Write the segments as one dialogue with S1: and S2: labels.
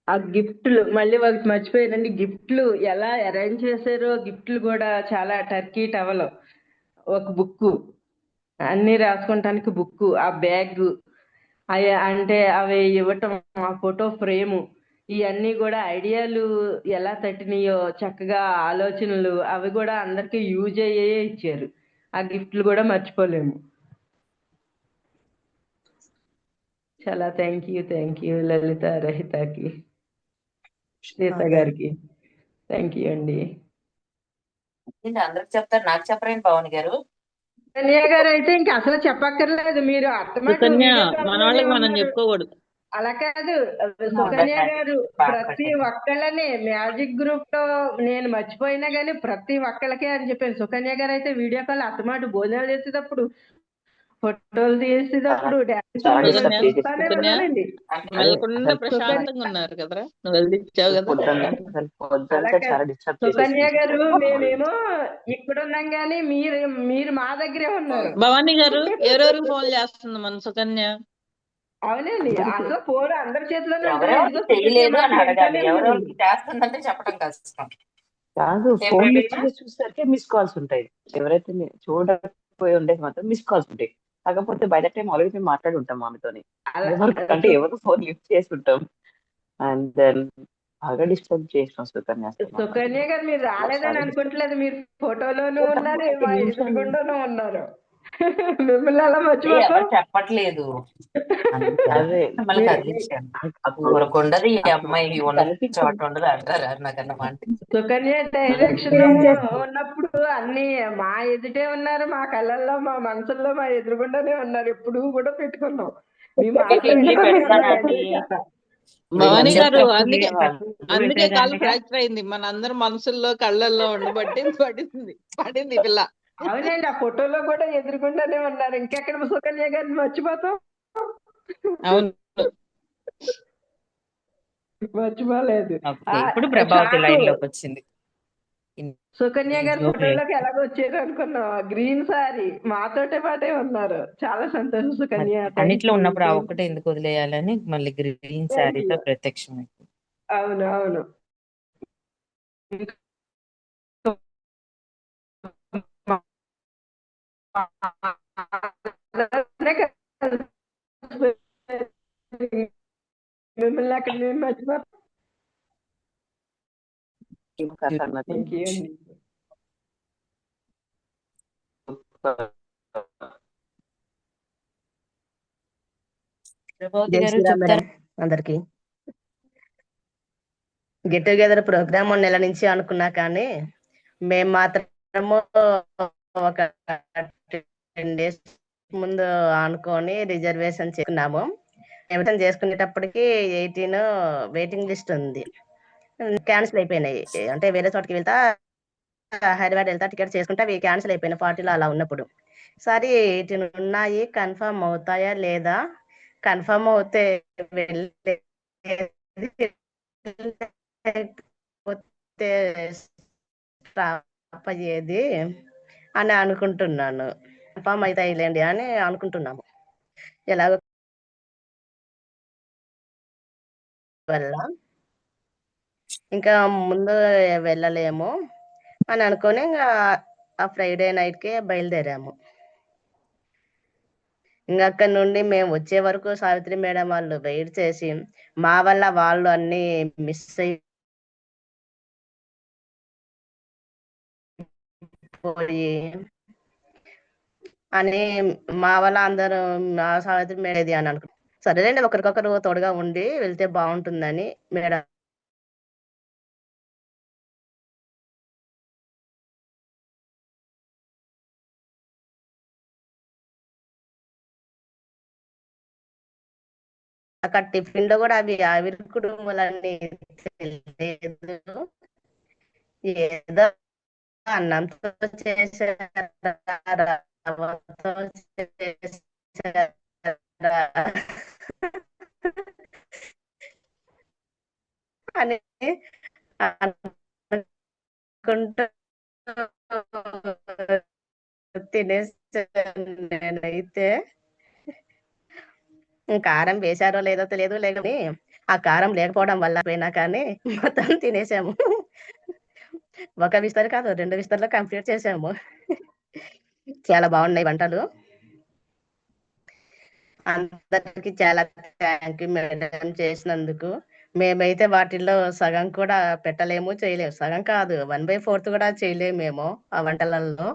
S1: ఆ గిఫ్ట్లు మళ్ళీ వాళ్ళకి మర్చిపోయానండి. గిఫ్ట్లు ఎలా అరేంజ్ చేశారో, గిఫ్ట్లు కూడా చాలా టర్కీ టవల్, ఒక బుక్, అన్ని రాసుకుంటానికి బుక్, ఆ బ్యాగ్, అవి అంటే అవి ఇవ్వటం, ఆ ఫోటో ఫ్రేము, ఇవన్నీ కూడా ఐడియాలు ఎలా తట్టినాయో చక్కగా ఆలోచనలు అవి కూడా అందరికి యూజ్ అయ్యే ఇచ్చారు. ఆ గిఫ్ట్లు కూడా మర్చిపోలేము. చాలా థ్యాంక్ యూ లలిత, రహితకి, సీత గారికి. థ్యాంక్ యూ అండి.
S2: అందరికి చెప్తారు, నాకు చెప్పరేంటి పవన్ గారు?
S1: కన్యా గారు అయితే ఇంక అసలు చెప్పక్కర్లేదు. మీరు అత్తమాట
S3: సుకన్య
S1: వీడియో కాల్
S3: మన
S1: లోనే
S3: వాళ్ళకి మనం
S1: ఉన్నారు.
S3: చెప్పుకోకూడదు.
S1: అలా కాదు, సుకన్య గారు ప్రతి ఒక్కళ్ళని మ్యాజిక్ గ్రూప్ లో నేను మర్చిపోయినా గానీ ప్రతి ఒక్కళ్ళకే అని చెప్పాను. సుకన్య గారు అయితే వీడియో కాల్ అత్తమాట భోజనాలు చేసేటప్పుడు, ఫోటోలు తీసేటప్పుడు, డాన్స్
S2: చాలా
S3: సుకన్య
S2: డిస్టర్బ్ చేసి
S1: చూస్తానే
S3: సుకన్య
S1: ఉన్నానండి.
S3: మెలకుండా
S1: సుకన్య
S3: ప్రశాంతంగా ఉన్నారు కదరా, నువ్వు వెళ్ళిచ్చావు కదా.
S1: అలా
S2: పొద్దుంతా
S1: కాదు
S2: చాలా డిస్టర్బ్
S1: సుకన్య
S2: చేసేసింది.
S1: గారు, మేమేమో ఇక్కడ ఉన్నాం గానీ మీరు మీరు మా దగ్గరే ఉన్నారు.
S3: భవానీ గారు ఎవరెవరికి ఫోన్ చేస్తుంది మన సుకన్య?
S1: అవునండి, అసలు ఫోన్ అందరి చేతిలోనే ఉంటుంది.
S2: ఎవరెవరికి
S1: ఇదిగో సుకన్య
S2: తెలియలేదు అని అడగాలి,
S1: మాట్లాడుతూనే ఉన్నారండి.
S2: ఎవరెవరికి చేస్తుందంటే చెప్పడం కష్టం.
S4: కాదు,
S2: ఏ
S4: ఫోన్ లిఫ్ట్
S2: ప్రవీణ?
S4: చేసి చూసరికి మిస్ కాల్స్ ఉంటాయి. ఎవరైతే చూడకపోయి ఉండేది మాత్రం మిస్ కాల్స్ ఉంటాయి. కాకపోతే బై ద టైం ఆల్రెడీ మేము మాట్లాడి ఉంటాం ఆమెతోని.
S1: అలా
S4: అంటే ఎవరు ఫోన్ లిఫ్ట్ చేసి ఉంటాం. అండ్ దెన్ బాగా డిస్టర్బ్ చేసినాం సుకన్య అసలు మమ్మల్ని.
S1: సుకన్య గారు మీరు రాలేదని
S4: చాలా డిస్టర్బ్.
S1: అనుకుంటలేదు. మీరు ఫోటోలోనూ ఉన్నారు, మా
S4: నిమిషం
S1: ఎదురుగుండానూ ఉన్నారు. మిమ్మల్ని అలా
S2: అంటే
S1: మర్చిపోతాం.
S2: ఎవరు చెప్పట్లేదు.
S4: అదే
S2: మిమ్మల్ని
S1: మీరు
S2: కదిలించాను.
S4: అప్పుడు
S2: ఊరకుండదు ఈ
S4: అప్పుడు
S2: అమ్మాయి ఉన్న చోట ఉండదు అంటారు నాకన్నా.
S1: సుకన్య డైరెక్షన్ లో ఉన్నప్పుడు అన్ని మా ఎదుటే ఉన్నారు, మా కళ్ళల్లో, మా మనసుల్లో, మా ఎదురుగుండానే ఉన్నారు. ఎప్పుడు కూడా పెట్టుకున్నాం. మీ మాటలు
S2: ఇడ్లీ
S1: వింటూనే ఉన్నాం
S2: పెడతానండి.
S1: అందరి చేత.
S3: భవానీ గారు
S4: వీళ్ళందరికీ
S3: అందుకే కాలు ఫ్రాక్చర్ అయింది. మన అందరి మనసుల్లో కళ్ళల్లో ఉండబట్టి పడింది ఈ పిల్ల.
S1: అవునండి, ఆ ఫోటోలో కూడా ఎదురుగుండానే ఉన్నారు. ఇంకెక్కడ సుకన్య గారిని మర్చిపోతాం.
S3: అవును.
S1: మర్చిపోలేదు.
S2: ఇప్పుడు ప్రభావతి
S1: షాకు,
S2: లైన్ లోకి వచ్చింది.
S1: సుకన్య గారి ఫోటోలోకి ఎలాగో వచ్చారు అనుకున్నాం. గ్రీన్ సారీ మాతోటే పాటే ఉన్నారు. చాలా సంతోషం సుకన్య.
S2: అన్నిట్లో ఉన్నప్పుడు ఆ ఒక్కటే ఎందుకు వదిలేయాలని మళ్ళీ గ్రీన్ శారీతో ప్రత్యక్షం.
S1: అవును అవును. మిమ్మల్ని అక్కడ మేము మర్చిపోతాం. ఇంకేండి.
S2: ప్రభావతి
S5: జై
S2: గారు
S5: శ్రీరామ్ మేడం
S2: చెప్తారు.
S5: అందరికి. గెట్ టుగెదర్ ప్రోగ్రామ్ 1 నెల నుంచి అనుకున్నా కానీ మేము మాత్రము ఒక 10 days ముందు అనుకొని రిజర్వేషన్ చేసుకున్నాము. రిజర్వేషన్ చేసుకునేటప్పటికి 18 వెయిటింగ్ లిస్ట్ ఉంది. క్యాన్సిల్ అయిపోయినాయి. అంటే వేరే చోటకి వెళ్తా, హైదరాబాద్ వెళ్తా టికెట్ చేసుకుంటే అవి క్యాన్సిల్ అయిపోయినాయి 40లో అలా ఉన్నప్పుడు. సరే 18 ఉన్నాయి, కన్ఫర్మ్ అవుతాయా లేదా, కన్ఫర్మ్ అవుతే వెళ్ళేది, లేకపోతే స్టాప్ అయ్యేది అని అనుకుంటున్నాను. కన్ఫర్మ్ అవుతాయిలేండి అని అనుకుంటున్నాము. ఎలాగో వల్ల ఇంకా ముందు వెళ్ళలేము అని అనుకొని ఇంకా ఆ ఫ్రైడే నైట్కే బయలుదేరాము. ఇంకా అక్కడి నుండి మేము వచ్చే వరకు సావిత్రి మేడం వాళ్ళు వెయిట్ చేసి మా వల్ల వాళ్ళు అన్ని మిస్ అయిపోయి అని మా వల్ల అందరూ మా సావిత్రి మేడది అని అనుకుంటాం. సరేలేండి, ఒకరికొకరు తోడుగా ఉండి వెళ్తే బాగుంటుందని మేడం అక్కడ టిఫిన్ లో కూడా అవి ఆవిరి కుటుంబాలన్నీ తెలియదు, ఏదో అన్నంతో చేశారా, రవ్వతో చేశారా అని అనుకుంటూ తినేసాను నేనైతే. కారం వేశారో లేదో తెలియదు, లేదని ఆ కారం లేకపోవడం వల్ల పోయినా కానీ మొత్తం తినేసాము. ఒక విస్తర కాదు 2 విస్తరలో కంప్లీట్ చేసాము. చాలా బాగున్నాయి వంటలు. అందరికి చాలా థ్యాంక్ యూ మేడం చేసినందుకు. మేమైతే వాటిల్లో సగం కూడా పెట్టలేము, చేయలేము. సగం కాదు 1/4 కూడా చేయలేము మేము ఆ వంటలలో.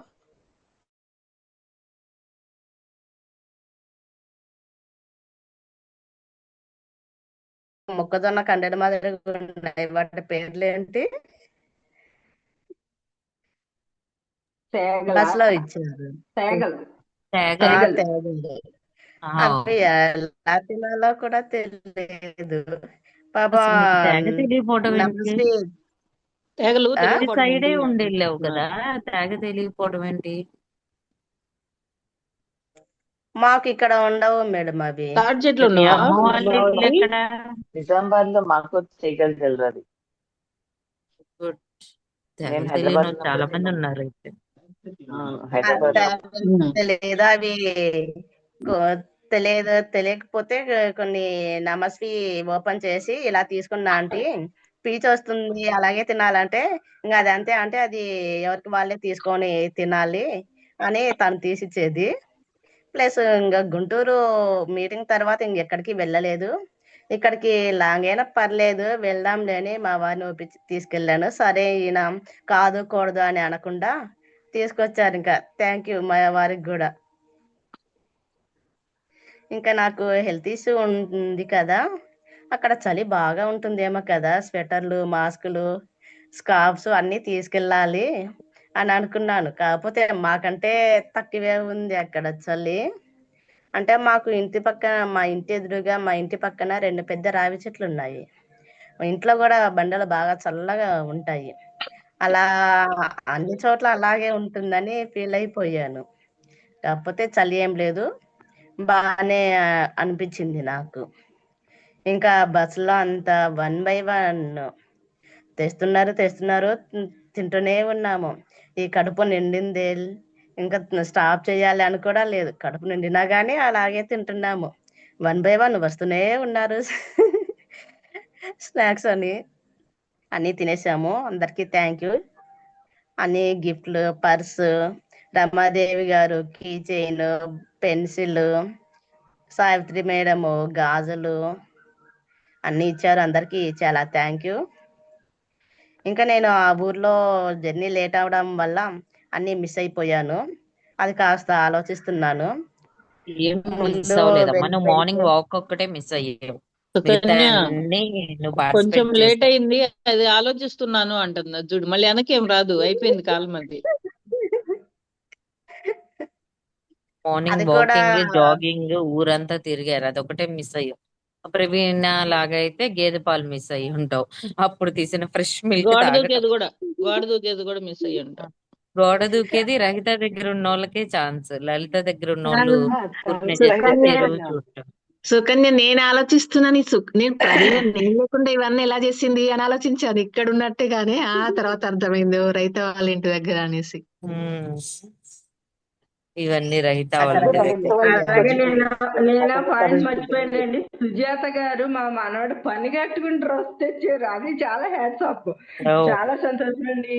S5: మొక్కజొన్న కండెడ మాదిరి ఉన్నాయి. వాటి పేర్లు ఏంటి?
S1: తేగల
S5: బస్సులో ఇచ్చారు.
S1: తేగలు
S2: తేగ
S5: ఆ,
S1: తేగలు
S5: తేగలు.
S2: ఆహా.
S5: అవి ఎలా తినాలో కూడా తెలియదు. పాప
S2: అసలు నీకు తేగ తెలియకపోవడం ఏంటి?
S5: నమస్తే.
S3: తేగలు
S5: ఆ?
S2: ఇటు
S3: తెలియకపోవడం
S2: సైడే
S3: ఏంటి?
S2: ఉండేళ్ళావు కదా, తేగ తెలియకపోవడం ఏంటి?
S5: మాకు ఇక్కడ ఉండవు మేడం అవి.
S3: తాటి చెట్లు
S2: మీ
S3: ఉండవా
S2: అమ్మ వాళ్ళ ఇల్లు
S3: బావకి?
S2: ఎక్కడ?
S4: నిజామాబాద్ లో మాకు చేయగలి తెలియదు.
S2: గుడ్. తేగ
S4: నేను
S2: తెలియని
S4: హైదరాబాద్
S2: వాళ్ళు చాలా మంది ఉన్నారు అయితే.
S4: హైదరాబాద్ లో
S5: తెలియదు అవి. తెలియకపోతే కొన్ని నమస్వి ఓపెన్ చేసి ఇలా తీసుకున్నా ఆంటీ, పీచు వస్తుంది అలాగే తినాలంటే ఇంకా అది అంతే, అంటే అది ఎవరికి వాళ్ళే తీసుకొని తినాలి అని తను తీసిచ్చేది. ప్లస్ ఇంకా గుంటూరు మీటింగ్ తర్వాత ఇంకెక్కడికి వెళ్ళలేదు. ఇక్కడికి లాంగ్ అయినా పర్లేదు వెళ్దాంలే అని మా వారిని ఒప్పించి తీసుకెళ్ళాను. సరే ఈయన కాదు కూడదు అని అనకుండా తీసుకొచ్చారు. ఇంకా థ్యాంక్ యూ మా వారికి కూడా. ఇంకా నాకు హెల్త్ ఇష్యూ ఉంది కదా, అక్కడ చలి బాగా ఉంటుందేమో కదా, స్వెటర్లు, మాస్కులు, స్కార్ఫ్స్ అన్నీ తీసుకెళ్ళాలి అని అనుకున్నాను. కాకపోతే మాకంటే తక్కువే ఉంది అక్కడ చలి. అంటే మాకు ఇంటి పక్కన, మా ఇంటి ఎదురుగా మా ఇంటి పక్కన 2 పెద్ద రావి చెట్లు ఉన్నాయి. మా ఇంట్లో కూడా బండలు బాగా చల్లగా ఉంటాయి. అలా అన్ని చోట్ల అలాగే ఉంటుందని ఫీల్ అయిపోయాను. కాకపోతే చలి ఏం లేదు, బాగానే అనిపించింది నాకు. ఇంకా బస్సులో అంతా 1/1 తెస్తున్నారు తింటూనే ఉన్నాము. ఈ కడుపు నిండిందే, ఇంకా స్టాప్ చేయాలి అని కూడా లేదు. కడుపు నిండినా కానీ అలాగే తింటున్నాము. 1/1 వస్తూనే ఉన్నారు. స్నాక్స్ అని అన్నీ తినేసాము. అందరికీ థ్యాంక్ యూ. అన్ని గిఫ్ట్లు, పర్సు, రమాదేవి గారు key chain, pencil, Savitri madam గాజులు అన్నీ ఇచ్చారు. అందరికీ చాలా థ్యాంక్ యూ. ఇంకా నేను ఆ ఊర్లో జర్నీ లేట్ అవడం వల్ల అన్నీ మిస్ అయిపోయాను. అది కాస్త ఆలోచిస్తున్నాను.
S2: ఏం మిస్
S5: ముందు
S2: అవ్వలేదమ్మా, నువ్వు
S5: వెళ్ళిపోయింటే
S2: మార్నింగ్ వాక్ ఒక్కటే మిస్ అయ్యావు. మిగతా
S3: సుకన్య
S2: అన్ని నువ్వు
S3: కొంచెం
S2: పార్టిసిపేట్
S3: లేట్
S2: చేసావు.
S3: అయింది, అది ఆలోచిస్తున్నాను అంటుంది చూడు. మళ్ళీ వెనకేం రాదు, అయిపోయింది కాలం అది.
S2: మార్నింగ్
S5: అది కూడా
S2: వాకింగ్, జాగింగ్, ఊరంతా తిరిగారు, అదొకటే మిస్ అయ్యావు. ప్రవీణ లాగా అయితే గేదె పాలు మిస్ అయ్యి ఉంటావు. అప్పుడు తీసిన ఫ్రెష్ మిల్క్
S3: గోడ
S2: తాగటం.
S3: దూకేది కూడా మిస్ అయ్యి ఉంటాం.
S2: గోడ దూకేది రహిత దగ్గర ఉన్న వాళ్ళకే ఛాన్స్, లలిత దగ్గర ఉన్న వాళ్ళు ఊరిని చేస్తే
S6: సుకన్య
S2: చెరువు చూడటం.
S6: సుకన్య నేను ఆలోచిస్తున్నాను నేను ప్రవీణ నేను లేకుండా ఇవన్నీ ఎలా చేసింది అని ఆలోచించాను ఇక్కడ ఉన్నట్టుగానే. ఆ తర్వాత అర్థమైంది ఓ రైతు వాళ్ళ ఇంటి దగ్గర అనేసి.
S2: ఉమ్. ఇవన్నీ రహిత
S5: అక్కడ
S2: వాళ్ళ
S4: రహిత వాళ్ళు
S1: అలాగే నేను
S4: తీసుకొచ్చి
S1: పాయింట్
S4: కర్రీస్
S1: మర్చిపోయానండి. సుజాత గారు మా మనవడు పని కట్టుకుని డ్రెస్ తెచ్చారు, అది చాలా హ్యాట్స్ ఆఫ్. చాలా సంతోషం అండి.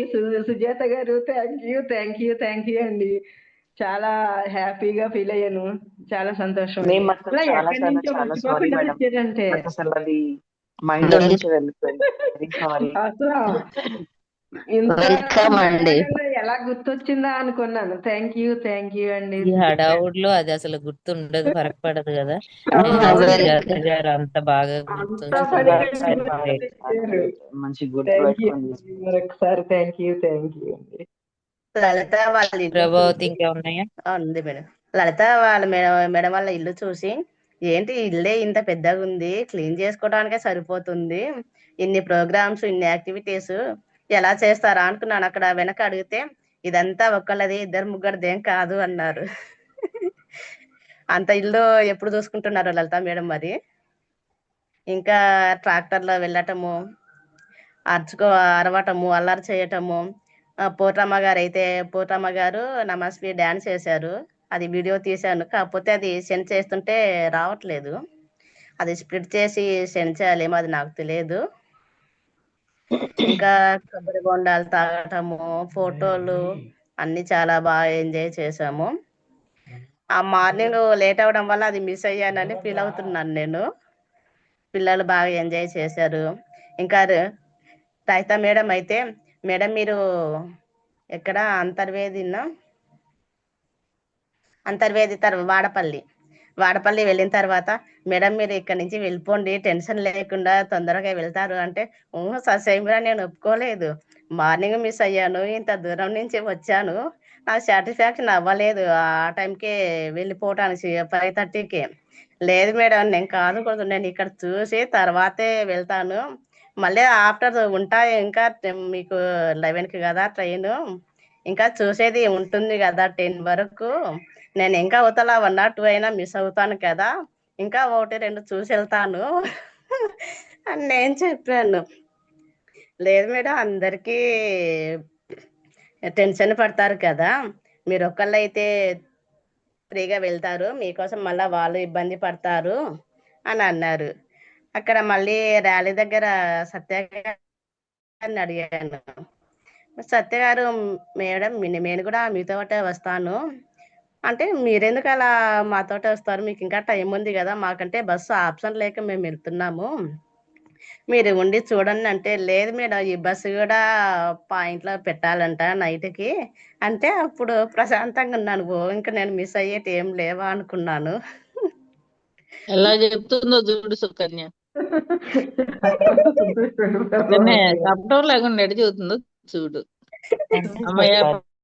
S1: సుజాత గారు థ్యాంక్ యూ అండి. చాలా హ్యాపీగా ఫీల్ అయ్యాను. చాలా సంతోషం
S4: మేము
S1: అండి.
S4: మాత్రం
S1: అలా
S4: చాలా
S1: ఎక్కడి
S4: చాలా
S1: నుంచో
S4: చాలా సారీ
S1: మర్చిపోకుండా
S4: మేడం.
S1: తెచ్చారంటే
S4: నాకు అసలు అది మైండ్ లో నుంచి వెళ్ళిపోయింది. Very sorry.
S1: అసలు ఇంత
S5: వెల్కమ్ అండి.
S1: నిజంగా ఎలా గుర్తొచ్చిందా అనుకున్నాను. థ్యాంక్ యూ అండి.
S2: ఈ హడావుడిలో అది అసలు గుర్తుండదు, ఫరక్ పడదు కదా.
S1: అవును.
S2: సుజాత గారు అంత బాగా
S1: అంత
S2: గుర్తుంచుకున్నారు.
S1: పని
S4: బాగా
S1: తెచ్చారు.
S4: మంచి గుర్తు
S1: థ్యాంక్ యూ
S4: పెట్టుకొని
S1: మరొకసారి థ్యాంక్ యూ అండి.
S5: లలిత వాళ్ళ ఇల్లు
S2: ప్రభావతి
S5: చూసి
S2: ఇంకా ఉన్నాయా?
S5: ఉంది మేడం. లలిత వాళ్ళ మేడం వాళ్ళ ఇల్లు చూసి, ఏంటి ఇల్లే ఇంత పెద్దగా ఉంది, క్లీన్ చేసుకోవడానికే సరిపోతుంది, ఇన్ని ప్రోగ్రామ్స్ ఇన్ని యాక్టివిటీస్ ఎలా చేస్తారా అనుకున్నాను. అక్కడ వెనక అడిగితే ఇదంతా ఒకళ్ళది 2-3 కాదు అన్నారు. అంత ఇల్లు ఎప్పుడు చూసుకుంటున్నారు లలిత మేడం మరి. ఇంకా ట్రాక్టర్లో వెళ్ళటము, అరవటము, అల్లరి చేయటము. పోట్రమ్మ గారు నమస్వి డాన్స్ చేశారు, అది వీడియో తీశాను. కాకపోతే అది సెండ్ చేస్తుంటే రావట్లేదు. అది స్ప్లిట్ చేసి సెండ్ చేయాలేమో అది నాకు తెలియదు. ఇంకా కొబ్బరి బొండాలు తాగటము, ఫోటోలు అన్ని చాలా బాగా ఎంజాయ్ చేసాము. ఆ మార్నింగ్ లేట్ అవ్వడం వల్ల అది మిస్ అయ్యానని ఫీల్ అవుతున్నాను నేను. పిల్లలు బాగా ఎంజాయ్ చేశారు. ఇంకా రైతా మేడం అయితే, మేడం మీరు ఎక్కడ అంతర్వేది వాడపల్లి వెళ్ళిన తర్వాత, మేడం మీరు ఇక్కడ నుంచి వెళ్ళిపోండి, టెన్షన్ లేకుండా తొందరగా వెళ్తారు అంటే, ససేమిరా నేను ఒప్పుకోలేదు. మార్నింగ్ మిస్ అయ్యాను, ఇంత దూరం నుంచి వచ్చాను, నాకు సాటిస్ఫాక్షన్ అవ్వలేదు ఆ టైంకే వెళ్ళిపోవటానికి 5:30కి. లేదు మేడం నేను కాదు, నేను ఇక్కడ చూసి తర్వాతే వెళ్తాను, మళ్ళీ ఆఫ్టర్ ఉంటా, ఇంకా మీకు 11కి కదా ట్రైన్, ఇంకా చూసేది ఉంటుంది కదా 10 వరకు, నేను ఇంకా అవతల 1 or 2 అయినా మిస్ అవుతాను కదా, ఇంకా 1, 2 చూసి వెళ్తాను అని నేను చెప్పాను. లేదు మేడం అందరికీ టెన్షన్ పడతారు కదా, మీరు ఒక్కళ్ళైతే ఫ్రీగా వెళ్తారు, మీకోసం మళ్ళీ వాళ్ళు ఇబ్బంది పడతారు అని అన్నారు. అక్కడ మళ్ళీ ర్యాలీ దగ్గర సత్య గారిని అడిగాను. సత్య గారు, మేడం నేను కూడా మీతోటే వస్తాను అంటే, మీరెందుకు అలా మాతోటే వస్తారు, మీకు ఇంకా టైం ఉంది కదా, మాకంటే బస్సు ఆప్షన్ లేక మేము వెళ్తున్నాము, మీరు ఉండి చూడండి అంటే, లేదు మేడం ఈ బస్సు కూడా పాయింట్లో పెట్టాలంట నైట్కి అంటే, అప్పుడు ప్రశాంతంగా ఉన్నాను. ఇంకా నేను మిస్ అయ్యేటి ఏం లేవా అనుకున్నాను.
S3: ఎలా చెప్తుందో చూడు సుకన్య. సుకన్య చెప్పడం లేకుండా ఎడ చెబుతుందో చూడు. అమ్మయ్య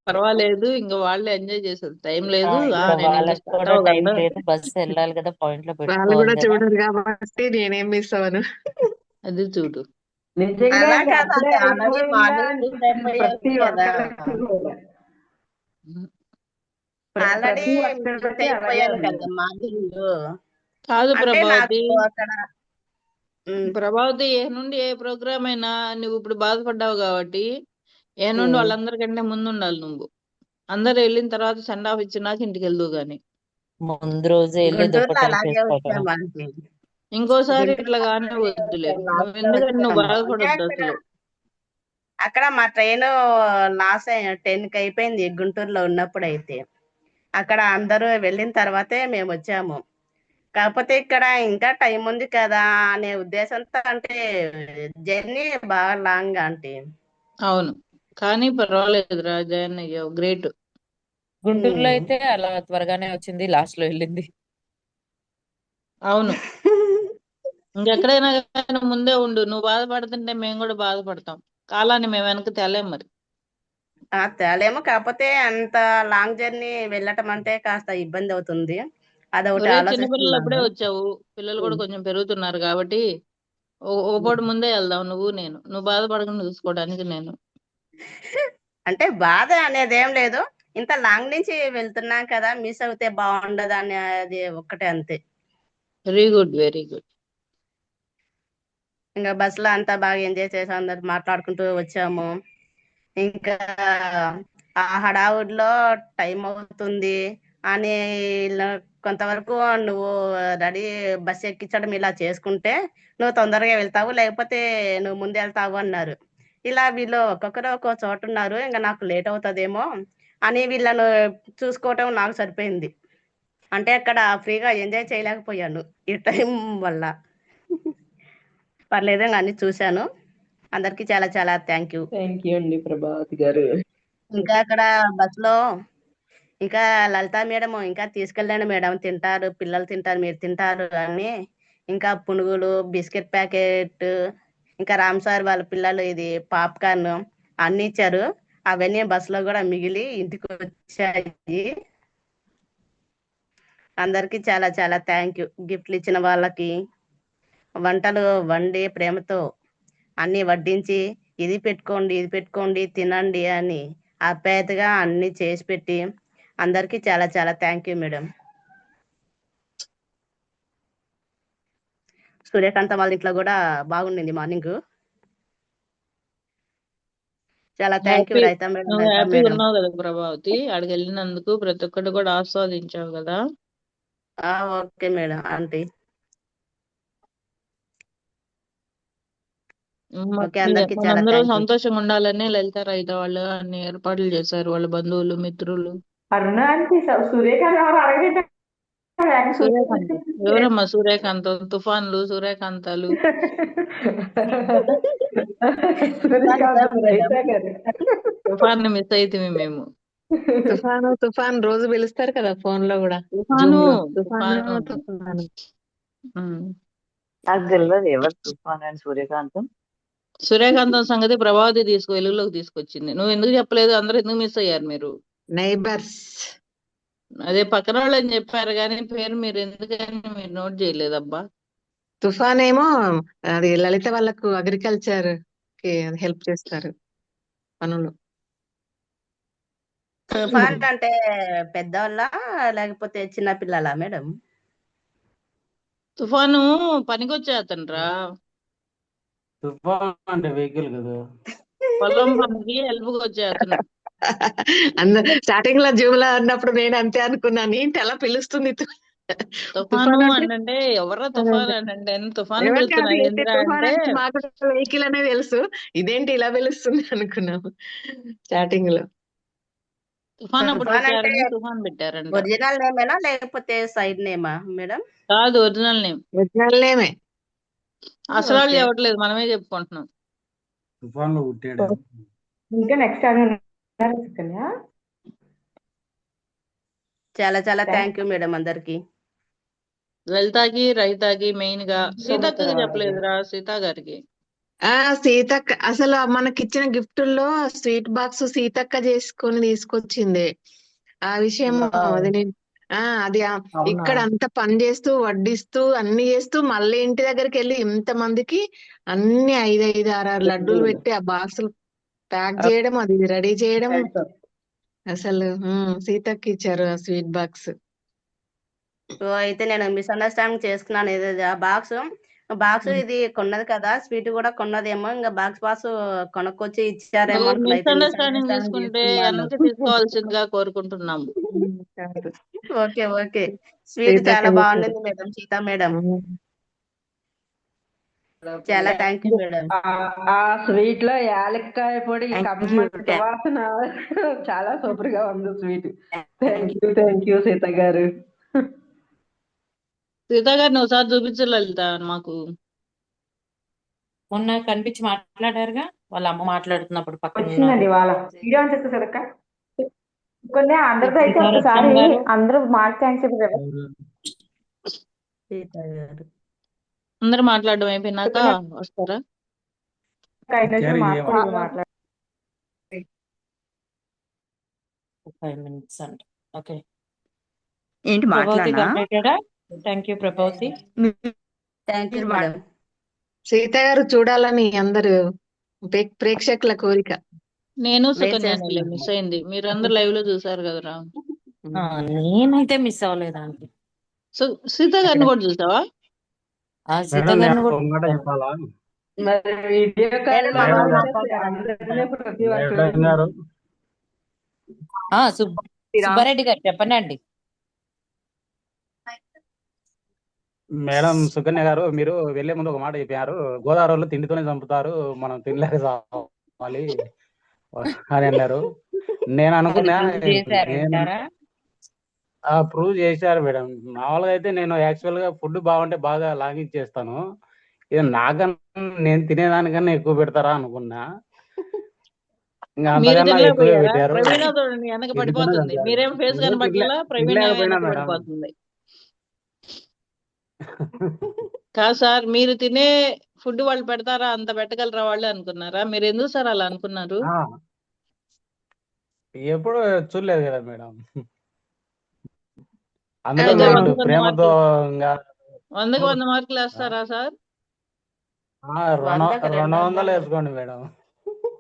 S3: పర్వాలేదు, ఇంకా వాళ్ళే ఎంజాయ్ చేసేది, టైం లేదు, నేను ఇంకా
S2: వాళ్ళకి
S3: స్టార్ట్
S2: కూడా టైం
S3: అవ్వగలను.
S2: లేదు, బస్సు వెళ్ళాలి కదా, పాయింట్ లో
S6: వాళ్ళు
S2: పెట్టుకోవాలి
S6: కూడా
S2: కదా.
S6: చూడరు కాబట్టి నేనేం మిస్ అవ్వను.
S3: అది చూడు.
S1: నిజంగా
S5: అలా
S1: ఇంకా
S5: కాదు,
S1: అప్పుడే
S5: అది ఆల్రెడీ
S1: అయిపోయిందా
S5: మార్నింగ్ మిస్
S1: అనిపించింది ప్రతి
S5: అయిపోయాను కదా,
S1: ఒక్కరికి కూడా.
S5: ఆల్రెడీ
S1: ప్రతి
S5: మిస్
S1: ఒక్కరికి అలాగే
S5: అయిపోయాను
S1: ఉంది.
S5: కదా మార్నింగ్.
S3: కాదు
S5: అంటే
S3: ప్రభావతి,
S5: నాకు అక్కడ
S3: ప్రభావతి ఏ నుండి ఏ ప్రోగ్రామ్ అయినా నువ్వు ఇప్పుడు బాధపడ్డావు కాబట్టి ఏ నుండి వాళ్ళందరికంటే ముందు ఉండాలి నువ్వు. అందరు వెళ్ళిన తర్వాత సెండ్ ఆఫ్ ఇచ్చినాక ఇంటికి వెళ్దువు గాని.
S2: ముందు రోజే వెళ్ళి
S5: గుంటూరులో
S2: దుప్పటలు
S5: అలాగే
S2: చేసుకోవటం.
S5: వచ్చాము అంటే,
S3: ఇంకోసారి ఇట్లా
S5: గుంటూరులో
S3: గానే వద్దులే, నువ్వు
S5: లాస్ట్ లో
S3: ఎందుకంటే నువ్వు
S5: వచ్చాము. అంటే
S3: బాధపడొద్దు అసలు.
S5: అక్కడ మా ట్రైన్ లాస్ట్ 10కి అయిపోయింది గుంటూరులో ఉన్నప్పుడు అయితే, అక్కడ అందరూ వెళ్ళిన తర్వాతే మేము వచ్చాము. కాకపోతే ఇక్కడ ఇంకా టైం ఉంది కదా అనే ఉద్దేశంతో, అంటే జర్నీ బాగా లాంగ్ అంటే.
S3: అవును, కానీ పర్వాలేదు జాయిన్ అయ్యావు, గ్రేట్.
S2: గుంటూరులో అయితే అలా త్వరగానే వచ్చింది, లాస్ట్ లో వెళ్ళింది.
S3: అవును, ఇంకెక్కడైనా కానీ ముందే ఉండు, నువ్వు బాధపడుతుంటే మేము కూడా బాధపడతాం, కాలాన్ని మేము వెనక్కి తేలేం మరి.
S5: తేలేమో, కాకపోతే అంత లాంగ్ జర్నీ వెళ్ళటం అంటే కాస్త ఇబ్బంది అవుతుంది, అదొకటి
S3: ఒరే చిన్నపిల్లలు అప్పుడే
S5: ఆలోచిస్తున్నాను.
S3: వచ్చావు, పిల్లలు కూడా కొంచెం పెరుగుతున్నారు కాబట్టి ఒక పూట ముందే వెళ్దాం, నువ్వు బాధపడకుండా చూసుకోవడానికి నేను.
S5: అంటే బాధ అనేది ఏం లేదు, ఇంత లాంగ్ నుంచి వెళ్తున్నాం కదా, మిస్ అవుతే బాగుండదు అనేది ఒక్కటే అంతే.
S3: Very good, very good.
S5: ఇంకా బస్సులో అంతా బాగా ఎంజాయ్ చేసాం, అందరు మాట్లాడుకుంటూ వచ్చాము. ఇంకా ఆ హడావుడిలో టైం అవుతుంది అని కొంతవరకు నువ్వు రెడీ బస్ ఎక్కించడం ఇలా చేసుకుంటే నువ్వు తొందరగా వెళ్తావు, లేకపోతే నువ్వు ముందు వెళ్తావు అన్నారు. ఇలా వీళ్ళు ఒక్కొక్కరు ఒక్కో చోట ఉన్నారు, ఇంకా నాకు లేట్ అవుతుందేమో అని వీళ్ళను చూసుకోవటం నాకు సరిపోయింది. అంటే అక్కడ ఫ్రీగా ఎంజాయ్ చేయలేకపోయాను ఈ టైం వల్ల. పర్లేదు, ఇంకా అన్ని చూశాను. అందరికి చాలా చాలా థ్యాంక్ యూ.
S1: థ్యాంక్ యూ అండి ప్రభావతి గారు.
S5: ఇంకా అక్కడ బస్సులో ఇంకా లలిత మేడం ఇంకా తీసుకెళ్ళండి మేడం, తింటారు పిల్లలు తింటారు, మీరు తింటారు అని ఇంకా పునుగులు, బిస్కెట్ ప్యాకెట్, ఇంకా రామ్ సార్ వాళ్ళ పిల్లలు ఇది పాప్కార్న్ అన్ని ఇచ్చారు. అవన్నీ బస్సులో కూడా మిగిలి ఇంటికి వచ్చాయి. అందరికి చాలా చాలా థ్యాంక్ యూ. గిఫ్ట్లు ఇచ్చిన వాళ్ళకి, వంటలు వండి ప్రేమతో అన్ని వడ్డించి ఇది పెట్టుకోండి తినండి అని ఆప్యాయతగా అన్ని చేసి పెట్టి అందరికి చాలా చాలా థ్యాంక్ యూ మేడం. సూర్యకాంత వాళ్ళ ఇంట్లో కూడా బాగుండింది మార్నింగ్. చాలా thank you
S3: happy,
S5: raita madam,
S3: నువ్వు
S5: లలిత
S3: హ్యాపీగా
S5: మేడం.
S3: ఉన్నావు కదా ప్రభావతి, అక్కడికి వెళ్ళినందుకు ప్రతి ఒక్కటి కూడా ఆస్వాదించావు కదా.
S5: Okay madam aunty. ఓకే, అందరికి చాలా
S3: మనందరం
S5: థ్యాంక్ యూ.
S3: సంతోషంగా ఉండాలని లలిత రైత వాళ్ళు అన్ని ఏర్పాట్లు చేశారు, వాళ్ళ బంధువులు మిత్రులు.
S4: అరుణ అంటే సూర్యకాంత్ ఎవరు అడగండి.
S3: సూర్యకాంత్ ఎవరమ్మా? సూర్యకాంతం, తుఫాన్లు, సూర్యకాంతాలు.
S1: సూర్యకాంతం రైతా గారు.
S3: తుఫాన్ మిస్ అయితే మేము.
S6: తుఫాన్ రోజు పిలుస్తారు కదా ఫోన్ లో కూడా,
S3: తుఫాను
S6: జూమ్ లో.
S3: తుఫాను.
S6: తుఫాను.
S3: ఉమ్.
S4: నాకు తెలియదు ఎవరు తుఫాన్ అండ్ సూర్యకాంతం.
S3: సూర్యకాంతం సంగతి ప్రభావతి వెలుగులోకి తీసుకొచ్చింది. నువ్వు ఎందుకు చెప్పలేదు? అందరూ ఎందుకు మిస్ అయ్యారు మీరు?
S6: నైబర్స్.
S3: అదే పక్కన వాళ్ళు అని చెప్పారు కానీ పేరు మీరు ఎందుకని మీరు నోట్ చేయలేదబ్బా.
S6: తుఫాన్ ఏమో అది లలిత వాళ్ళకు అగ్రికల్చర్ కి హెల్ప్ చేస్తారు పనులు.
S5: తుఫాన్ అంటే పెద్దవాళ్ళ లేకపోతే చిన్న పిల్లలా మేడం?
S3: తుఫాను పనికొచ్చే అతనురా,
S7: తుఫాన్ అంటే వెహికల్ కదా.
S3: పొలం పనికి హెల్ప్ వచ్చే అతను.
S6: స్టార్టింగ్ లో జూమ్ లో అన్నప్పుడు నేను అంతే అనుకున్నాను, ఏంటి అలా పిలుస్తుంది
S3: తుఫాను అంటే ఎవరా తుఫాన్ అంటే తుఫాను పిలుస్తున్నా ఏందిరా అంటే
S6: మాకు వెహికల్ అనేది తెలుసు, ఇదేంటి ఇలా పిలుస్తుంది అనుకున్నాము స్టార్టింగ్ లో.
S3: తుఫాన్ అప్పుడు
S5: తుఫాన్ అంటే
S3: పెట్టారని తుఫాన్ పెట్టారంట.
S5: ఒరిజినల్ నేమేనా లేకపోతే సైడ్ నేమా మేడం?
S3: కాదు, ఒరిజినల్ నేమ్.
S6: ఒరిజినల్ నేమే.
S3: అసలు
S5: ఓకే.
S3: చెప్పట్లేదు, మనమే చెప్పుకుంటున్నాం.
S7: తుఫాన్ లో పుట్టాడు.
S4: ఇంకా నెక్స్ట్ సుకన్య.
S5: చాలా చాలా థ్యాంక్ యూ మేడం అందరికి.
S3: లలితాకి రైతాకి మెయిన్ గా, సీతక్కకి చెప్పలేదురా, సీతా గారికి.
S6: సీతక్క అసలు మనకిచ్చిన గిఫ్టుల్లో స్వీట్ బాక్స్ సీతక్క చేసుకొని తీసుకొచ్చింది. ఆ విషయం అది నేను అది ఇక్కడ అంత పని చేస్తూ వడ్డిస్తూ అన్ని చేస్తూ మళ్ళీ ఇంటి దగ్గరికి వెళ్ళి ఇంత మందికి అన్ని 5, 6 లడ్డూలు పెట్టి ఆ బాక్సులు ప్యాక్ చేయడం, అది రెడీ చేయడం. అసలు సీతక్క ఇచ్చారు ఆ స్వీట్ బాక్స్.
S5: సో అయితే నేను మిస్అండర్స్టాండింగ్ చేసుకున్నాను. ఏదో ఆ బాక్స్ ఇది కొన్నది కదా, స్వీట్ కూడా కొన్నదేమో, ఇంకా బాక్స్ కొనుక్కొచ్చి ఇచ్చారేమో
S3: నువ్వు
S5: అనుకున్నా. అయితే
S3: మిస్అండర్స్టాండింగ్
S5: మిస్అండర్స్టాండింగ్
S3: చేసుకుంటే
S5: చేసుకున్నాను.
S3: వెనక్కి తీసుకోవాల్సిందిగా కోరుకుంటున్నాము.
S5: Okay okay. స్వీట్
S6: సీతక్క
S5: చాలా
S6: ఇచ్చారు.
S5: బాగుండింది మేడం, సీతా మేడం. చాలా థ్యాంక్ యూ మేడం.
S1: ఆ స్వీట్ లో యాలక్కాయ పొడి
S4: Thank
S1: కమ్మటి
S4: you.
S1: సువాసన చాలా సూపర్ గా ఉంది స్వీట్. థ్యాంక్ యూ సీత గారు.
S3: సీతా గారిని ఒకసారి చూపించు లలిత మాకు.
S2: మొన్న కనిపించి మాట్లాడారుగా, వాళ్ళ అమ్మ మాట్లాడుతున్నప్పుడు పక్కన ఉన్నారు.
S4: వచ్చిందండి వాళ్ళ వీడియో అని చెప్తా సదక్క. కొన్ని అందరితో అయితే
S2: ఎవరు
S4: ఒకసారి
S2: వచ్చారు?
S4: అందరూ మాట థ్యాంక్స్ చెప్పారు.
S5: సీతా గారు
S3: అందరు మాట్లాడడం అయిపోయినాక వస్తారా?
S7: వచ్చారు,
S4: మాట్లాడు.
S2: 5 minutes అంట. ఓకే,
S4: ఏంటి
S2: ప్రభావతి
S4: మాట్లాడినా?
S2: కంప్లీటెడా? Thank you Prabhavati.
S5: Thank you madam.
S6: Sita గారు చూడాలని అందరు ప్రేక్షకుల కోరిక.
S3: నేను
S5: వెయిట్
S3: సుకన్య
S5: చేస్తున్నాను.
S3: మిస్ అయింది. మీరు అందరు లైవ్ లో చూసారు కదరా.
S2: నేనైతే మిస్ అవ్వలేదండి.
S3: సో సీత గారిని కూడా చూసావా?
S2: సీత
S7: మేడం
S2: గారిని
S7: నేను
S2: కూడా
S7: ఒక మాట చెప్పాలా?
S1: మరి వీడియో కాల్
S5: మేడం,
S7: మేడం
S1: అందరినీ ప్రతి
S7: మేడం
S1: ఒక్కరు
S7: గారు,
S2: సుబ్బారెడ్డి గారు చెప్పండి అండి.
S7: మేడం సుకన్య గారు, మీరు వెళ్లే ముందు ఒక మాట చెప్పారు, గోదావరిలో తిండితోనే చంపుతారు, మనం తినలేక చావాలి అని అన్నారు. నేను
S2: అది
S7: అనుకున్నా,
S2: ప్రూవ్
S7: నేను
S2: చేశారంటారా?
S7: ప్రూవ్ చేశారు మేడం. మామూలుగా అయితే నేను యాక్చువల్ గా ఫుడ్ బాగుంటే బాగా లాగించేస్తాను. ఇది నాకన్నా నేను తినేదానికన్నా ఎక్కువ పెడతారా అనుకున్నా. ఇంకా
S3: మీరు
S7: అంతకన్నా ఎక్కువే
S3: తినలేకపోయారా?
S7: పెట్టారు.
S3: ప్రవీణ చూడండి వెనక
S7: తిండితోనే
S3: పడిపోతుంది.
S7: చంపారు.
S3: మీరేం ఫేస్
S7: నేను
S3: కనపట్లేలా, ప్రవీణ
S7: తినలేకపోయినా
S3: వెనక
S7: మేడం.
S3: పడిపోతుంది. కాదు సార్, మీరు తినే ఫుడ్ వాళ్ళు పెడతారా, అంత పెట్టగలరా వాళ్ళు అనుకున్నారా? మీరు ఎందుకు సార్ అలా అనుకున్నారు?
S7: ఆ, ఎప్పుడు చూడలేదు కదా మేడం. అందులో
S3: అయితే
S7: మీరు
S3: 100కి 100
S7: ప్రేమతో
S3: మార్కులు,
S7: ఇంకా
S3: 100కి 100 మార్కులు వేస్తారా సార్?
S5: 100కి
S7: 200 వేసుకోండి మేడం.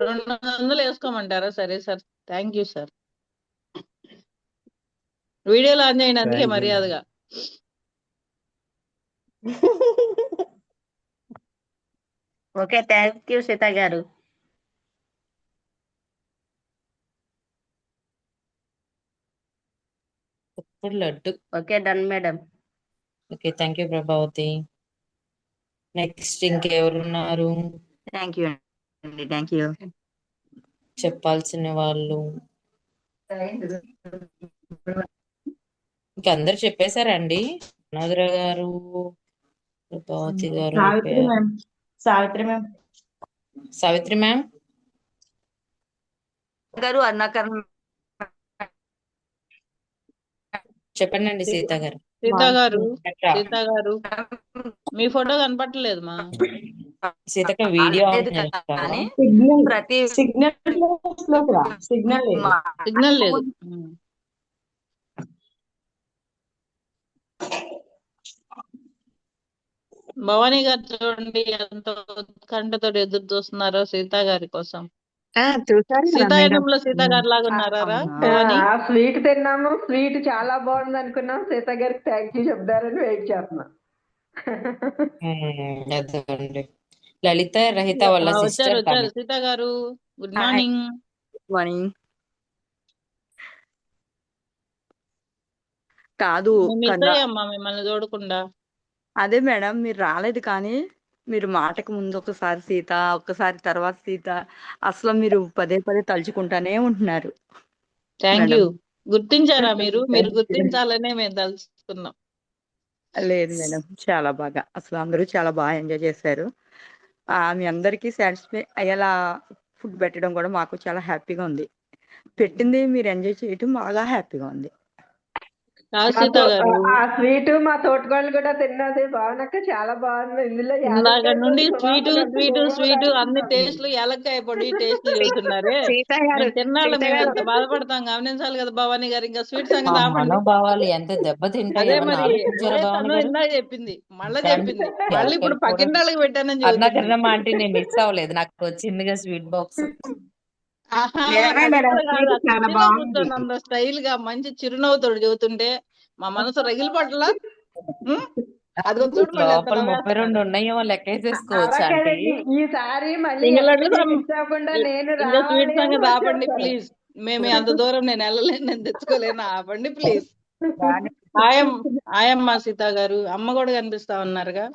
S3: 200 వేసుకోమంటారా? సరే సార్, థ్యాంక్ యూ సార్. వీడియోలో ఆన్ చేయండి, అందుకే
S7: థ్యాంక్ యూ.
S3: మర్యాదగా.
S5: ఓకే, థ్యాంక్ యూ సీత గారు.
S2: ఇప్పుడు laddu.
S5: Okay, done madam.
S2: Okay, thank you Prabhavati. Next ఇంకెవరున్నారు?
S8: థ్యాంక్ యూ అండి, థ్యాంక్ యూ.
S2: చెప్పాల్సిన వాళ్ళు ఇంకా అందరు చెప్పేశారండి. నోదర గారు, ప్రభావతి గారు
S9: సావిత్రి
S2: అయిపోయారు.
S9: Ma'am. Savitri ma'am.
S2: Savitri ma'am.
S8: గారు అరుణాకరణ్
S2: చెప్పండి సీత గారు.
S3: సీత గారు, సీత గారు మీ ఫోటో కనపట్టలేదు మా.
S2: సీతక్క వీడియో
S8: లేదు కానీ
S9: సిగ్నల్
S8: ప్రతి
S9: సిగ్నల్ సిగ్నల్ లేదు.
S3: సిగ్నల్ లేదు. భవానీ గారు చూడండి ఎంత ఉత్కంఠతో ఎదురు చూస్తున్నారో సీత గారి కోసం.
S6: చూసారు కదా మేడం.
S3: సీతాయనంలో సీత గారి లాగా ఉన్నారా భవానీ?
S1: ఆ స్వీట్ తిన్నాము, స్వీట్ చాలా బాగుంది అనుకున్నాం. సీత గారికి థ్యాంక్ యూ చెప్తారని వెయిట్ చేస్తున్నా.
S2: అదండి. లలిత రహిత వాళ్ళ
S3: వచ్చారు
S2: సిస్టర్
S3: వచ్చారు సీత గారు. Good morning.
S8: మార్నింగ్. కాదు
S3: మిస్ అయ్యమ్మా మిమ్మల్ని చూడకుండా.
S8: అదే మేడం, మీరు రాలేదు కానీ మీరు మాటకు ముందు ఒకసారి సీత, ఒక్కసారి తర్వాత సీత, అసలు మీరు పదే పదే తలుచుకుంటానే ఉంటున్నారు.
S3: Thank you. గుర్తించారా మీరు? మీరు గుర్తించాలనే మేము తలుచుకున్నాం.
S8: లేదు మేడం, చాలా బాగా, అసలు అందరూ చాలా బాగా ఎంజాయ్ చేశారు. మీ అందరికీ సాటిస్ఫై అయ్యేలా ఫుడ్ పెట్టడం కూడా మాకు చాలా హ్యాపీగా ఉంది. పెట్టింది మీరు ఎంజాయ్ చేయటం బాగా హ్యాపీగా ఉంది.
S3: సీత గారు
S1: ఆ స్వీట్ మా తోటకోళ్ళు కూడా తిన్నది. భావనక్క చాలా బాగుంది. ఇందులో
S3: ఇందాక నుండి స్వీట్ స్వీట్ స్వీట్ అన్ని టేస్ట్లు ఏలక్కాయ పొడి టేస్ట్లు చెబుతున్నారే. మేము తిన్నాళ్ళు మేము ఎంత బాధపడతాం గమనించాలి కదా భవానీ గారు. ఇంకా స్వీట్ సంగతి ఆపండి.
S2: మనోభావాలు ఎంత దెబ్బతింటాయి.
S3: అదే మరి తను ఇందాక చెప్పింది, మళ్ళీ చెప్పింది, మళ్ళీ ఇప్పుడు పక్కింటి వాళ్ళకి పెట్టానని
S2: అరుణాకరణమ్మ అంటే నేను మిస్ అవ్వలేదు, నాకు వచ్చిందిగా స్వీట్ బాక్స్.
S3: కూర్చొని స్టైల్ గా మంచి చిరునవ్వుతోడు చెబుతుంటే మా మనసు రగిలి పట్ల. అది
S2: లోపల 32 ఉన్నాయో లెక్కేసేసుకోవచ్చు అంటే.
S1: ఈసారి మళ్ళీ
S3: ఇంకా స్వీట్ సంగతి ఆపండి ప్లీజ్. మేము అంత దూరం నేను వెళ్ళలేను, నేను తెచ్చుకోలేను. ఆపండి ప్లీజ్. ఆయమ్మ సీత గారు అమ్మ కూడా కనిపిస్తా ఉన్నారుగా.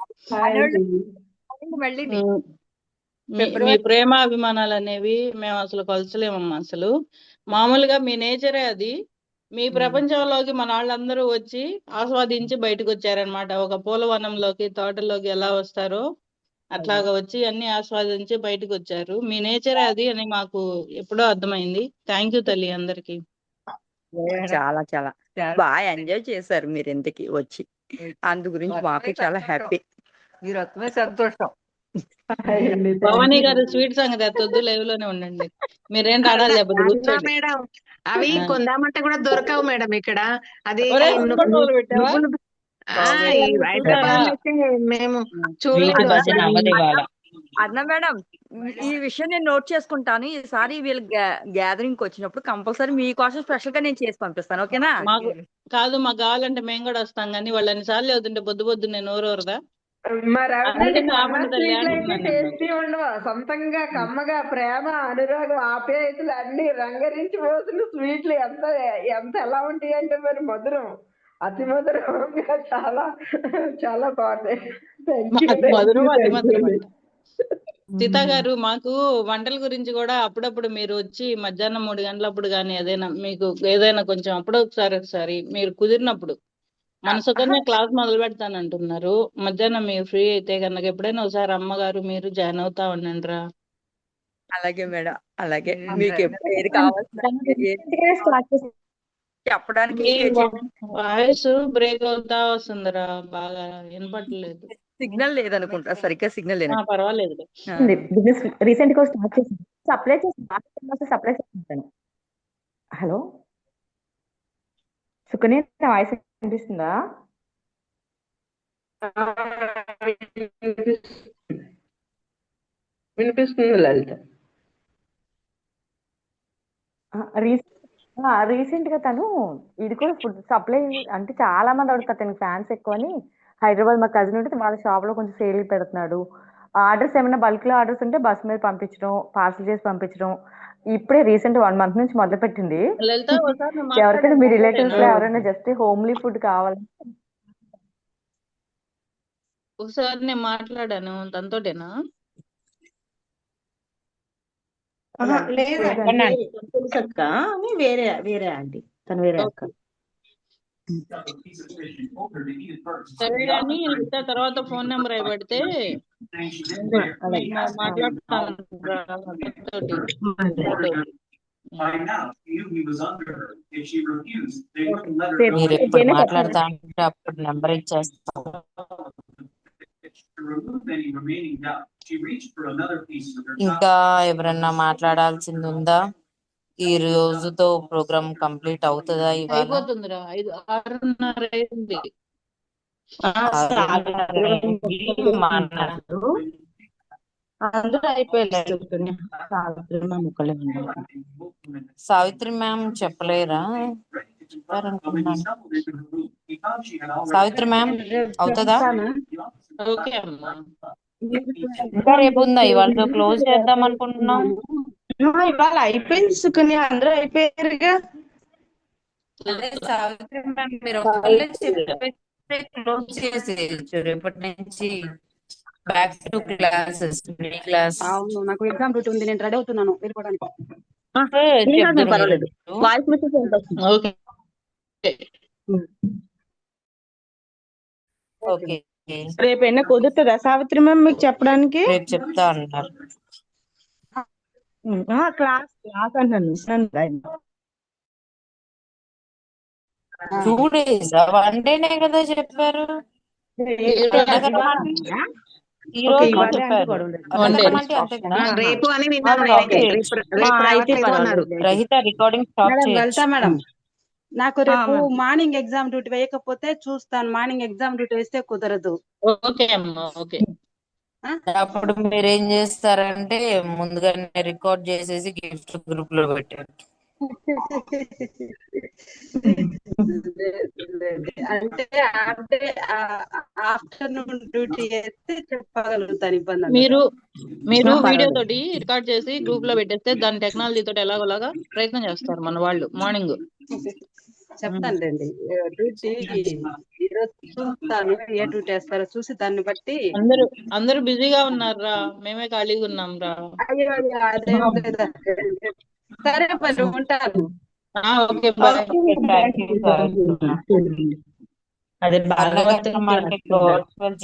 S3: మీ ప్రేమ అభిమానాలు అనేవి మేము అసలు కొలచలేమమ్మా. అసలు మామూలుగా మీ నేచరే అది. మీ ప్రపంచంలోకి మన వాళ్ళందరూ వచ్చి ఆస్వాదించి బయటకు వచ్చారనమాట. ఒక పూలవనంలోకి, తోటలోకి ఎలా వస్తారో అట్లాగా వచ్చి అన్ని ఆస్వాదించి బయటకు వచ్చారు. మీ నేచరే అది అని మాకు ఎప్పుడో అర్థమైంది. థ్యాంక్ యూ తల్లి అందరికి.
S8: చాలా చాలా బాగా ఎంజాయ్ చేశారు మీరు ఇంటికి వచ్చి. అందు గురించి మాకు చాలా హ్యాపీ. మీరు వస్తుమే సంతోషం.
S3: భవానీ గారు స్వీట్ సంగతి ఎత్తొద్దు, లైవ్ లోనే ఉండండి. మీరేం రాడాలి చెప్పదు కూర్చోండి
S6: మేడం. అవి కొందామంటే కూడా దొరకవు మేడం ఇక్కడ. అది హైదరాబాద్ అయితే మేము చూడలేదు.
S8: అన్న మేడం, ఈ విషయం నేను నోట్ చేసుకుంటాను. ఈసారి వీళ్ళు గ్యాదరింగ్ వచ్చినప్పుడు కంపల్సరీ మీకోసం స్పెషల్ గా నేను చేసి పంపిస్తాను. ఓకేనా?
S3: కాదు, మాకు కావాలంటే మేము కూడా వస్తాం. కానీ వాళ్ళు అన్నిసార్లు అవుతుంటే పొద్దు నేను నోరూరదా?
S1: టేస్టీ ఉండవా? సొంతంగా కమ్మగా ప్రేమ, అనురాగం, ఆప్యాయతలు అన్ని రంగరించి పోతున్న స్వీట్లు ఎంత ఎంత ఎలా ఉంటాయి అంటే మరి మధురం, అతి మధురం, చాలా చాలా బాగున్నాయి.
S3: సీత గారు, మాకు వంటల గురించి కూడా అప్పుడప్పుడు మీరు వచ్చి మధ్యాహ్నం 3 గంటలప్పుడు కానీ ఏదైనా మీకు ఏదైనా కొంచెం ఒకసారి మీరు కుదిరినప్పుడు మన సుకన్య క్లాస్ మొదలు పెడతానంటున్నారు. మధ్యాహ్నం మీరు ఫ్రీ అయితే కనుక ఎప్పుడైనా ఒకసారి అమ్మగారు మీరు జాయిన్ అవుతా ఉండండి రా.
S8: అలాగే మేడం, అలాగే. మీకు ఏది చెప్పడానికి
S3: వాయిస్ బ్రేక్ అవుతా వస్తుందిరా, బాగా వినపడలేదు.
S8: సిగ్నల్ లేదనుకుంటా, సరిగ్గా సిగ్నల్ లేదు.
S3: పర్వాలేదు.
S10: బిజినెస్ రీసెంట్ గా స్టార్ట్ చేసాను, సప్లై చేస్తాను. హలో సుకన్య, వాయిస్ వినిపిస్తుందా?
S1: వినిపిస్తుంది లలిత.
S10: రీసెంట్ గా తను ఇది కూడా ఫుడ్ సప్లై, అంటే చాలా మంది అడుగుతారు, తనకి ఫ్యాన్స్ ఎక్కువ అని. హైదరాబాద్ మా కజిన్ ఉంటే వాళ్ళ షాప్ లో కొంచెం సేల్ పెడుతున్నాడు. ఆర్డర్స్ ఏమైనా బల్క్ లో ఆర్డర్స్ ఉంటే బస్ మీద పంపించడం, పార్సల్ చేసి పంపించడం. ఇప్పుడే రీసెంట్ 1 month నుంచి మొదలు పెట్టింది. ఎవరికైనా మీ రిలేటివ్స్ లో ఎవరైనా జస్ట్ హోమ్లీ ఫుడ్ కావాలంటే
S3: ఒకసారి నేను మాట్లాడాను తనతోటేనా?
S9: లేదండి
S2: చెప్పండి
S9: వేరే తను తెలుసక్క అని వేరే వేరే ఆంటీ తను వేరే అక్క.
S3: సరే అని లలిత తర్వాత ఫోన్ నెంబర్ అయి పెడితే
S9: అలాగే
S3: మేము మాట్లాడుతాను తోటి ఫోటో.
S2: మీరు ఎప్పుడు మాట్లాడతా అంటే అప్పుడు నెంబర్ ఇచ్చేస్తాం. ఇంకా ఎవరన్నా మాట్లాడాల్సింది ఉందా? ఈ రోజుతో ప్రోగ్రామ్ కంప్లీట్ అవుతుందా ఇవాళ?
S3: అయిపోతుందిరా 6:30 అయింది.
S9: అందరూ అయిపోయారు.
S2: సావిత్రి మ్యామ్ చెప్పలేరా? చెప్పారనుకున్నాను. సావిత్రి మ్యామ్ అవుతుందా?
S3: ఓకే అమ్మా.
S2: ఇంకా రేపు ఉందా? ఇవాళతో క్లోజ్ చేద్దాం అనుకుంటున్నాం.
S9: ఇవాళ అయిపోయింది సుకన్య, అందరూ అయిపోయారుగా.
S2: అదే సావిత్రి మ్యామ్ మీరు ఒక్కళ్ళే చెప్పేస్తే క్లోజ్ చేసేయచ్చు. రేపటి నుంచి back to classes, mini class.
S11: అవును, నాకు ఎగ్జామ్ డ్యూటీ ఉంది, నేను రెడీ అవుతున్నాను వెళ్ళిపోవడానికి.
S2: చెప్తారు
S9: పర్వాలేదు, వాయిస్ మెసేజ్
S3: ఓకే
S2: ఓకే.
S9: రేపు ఎన్న కుదురుతుందా సావిత్రి మ్యామ్ మీకు చెప్పడానికి?
S2: రేపు చెప్తా అన్నారు.
S9: క్లాస్ క్లాస్ అంటున్నాను.
S2: 2 days 1 dayనే కదా చెప్పారు. ఈ రోజు చెప్పారు.
S6: రేపు అని విన్నాను నేనైతే. రేపు అన్నారు.
S2: రహిత రికార్డింగ్ స్టాప్
S11: మేడం
S2: చేయొచ్చు.
S11: వెళ్తా మేడం. నాకు రేపు మార్నింగ్ ఎగ్జామ్ డ్యూటీ వేయకపోతే చూస్తాను, మార్నింగ్ ఎగ్జామ్ డ్యూటీ వేస్తే కుదరదు.
S3: ఓకే అమ్మా. ఓకే,
S2: అప్పుడు మీరేం చేస్తారంటే ముందుగానే రికార్డ్ చేసేసి గిఫ్ట్ గ్రూప్ లో పెట్టారు.
S11: అంటే ఆఫ్టర్నూన్ డ్యూటీ అయితే చెప్పగలుగుతాను, ఇబ్బంది
S3: మీరు వీడియో తోటి రికార్డ్ చేసి గ్రూప్ లో పెట్టేస్తే దాని టెక్నాలజీ తోటి ఎలాగోలాగా ప్రయత్నం చేస్తారు మన వాళ్ళు. మార్నింగ్
S11: చెప్తానులేండి. డ్యూటీ ఈరోజు చూస్తాను, ఏ డ్యూటీ వేస్తారో చూసి దాన్ని బట్టి.
S3: అందరూ బిజీగా ఉన్నారా, మేమే ఖాళీగా ఉన్నాం రా.
S11: అయ్యో అదేం లేదా. సరే మరి ఉంటాను.
S3: Okay bye.
S9: అదే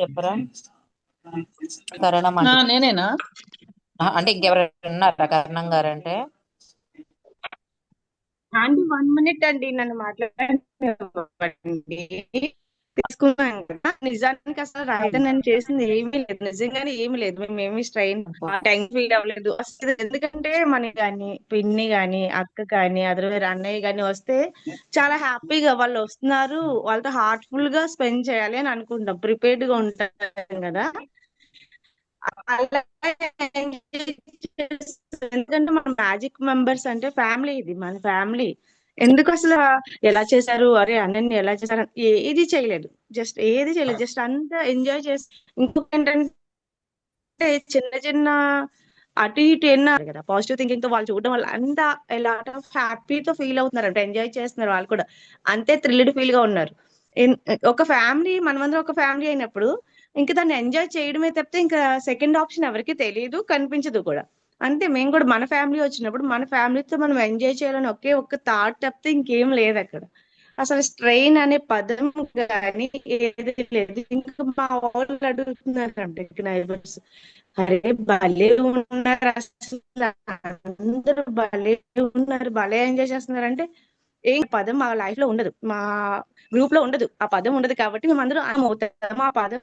S2: చెప్పరా కరణం అంటే?
S3: నేనేనా
S2: అంటే ఇంకెవరైనా ఉన్నారా కరణం గారు అంటే?
S9: ఆంటీ 1 minute అండి, నన్ను మాట్లాడండి. తీసుకున్నాను కదా, నిజానికి అసలు రాయితే నేను చేసింది ఏమీ లేదు, నిజంగానే ఏమీ లేదు. మేము ఏమి స్ట్రెయిన్ టైం ఫీల్ అవ్వలేదు అసలు. ఎందుకంటే మన గాని పిన్ని గాని అక్క కానీ అదర్ అన్నయ్య గాని వస్తే చాలా హ్యాపీగా వాళ్ళు వస్తున్నారు, వాళ్ళతో హార్ట్ఫుల్ గా స్పెండ్ చేయాలి అని అనుకుంటాం, ప్రిపేర్డ్ గా ఉంటాం కదా. ఎందుకంటే మన మ్యాజిక్ మెంబర్స్ అంటే ఫ్యామిలీ, ఇది మన ఫ్యామిలీ. ఎందుకు అసలు ఎలా చేశారు, అరే అన్నన్ని ఎలా చేశారు, ఏది చేయలేదు, ఏది చేయలేదు, జస్ట్ అంతా ఎంజాయ్ చేసి. ఇంకొక ఏంటంటే చిన్న చిన్న అటు ఇటు ఎన్నారు కదా, పాజిటివ్ థింకింగ్ తో వాళ్ళు చూడడం వల్ల అంతా లాట్ ఆఫ్ హ్యాపీతో ఫీల్ అవుతున్నారు అంటే ఎంజాయ్ చేస్తున్నారు. వాళ్ళు కూడా అంతే థ్రిల్డ్ ఫీల్ గా ఉన్నారు. ఒక ఫ్యామిలీ, మనమందరం ఒక ఫ్యామిలీ అయినప్పుడు ఇంకా దాన్ని ఎంజాయ్ చేయడమే తప్పితే ఇంకా సెకండ్ ఆప్షన్ ఎవరికి తెలియదు, కనిపించదు కూడా. అంతే, మేము కూడా మన ఫ్యామిలీ వచ్చినప్పుడు మన ఫ్యామిలీతో మనం ఎంజాయ్ చేయాలని ఒక్క థాట్ తప్పితే ఇంకేం లేదు అక్కడ. అసలు స్ట్రెయిన్ అనే పదం కానీ ఏది లేదు. ఇంకా మా వాళ్ళు అడుగుతున్నారంటే నైబర్స్, అరే భలే ఉన్నారు అసలు, అందరూ భలే ఉన్నారు, భలే ఎంజాయ్ చేస్తున్నారు అంటే ఏం పదం మా లైఫ్ లో ఉండదు, మా గ్రూప్ లో ఉండదు, ఆ పదం ఉండదు. కాబట్టి మేము అందరూ అవుతాము, ఆ పదం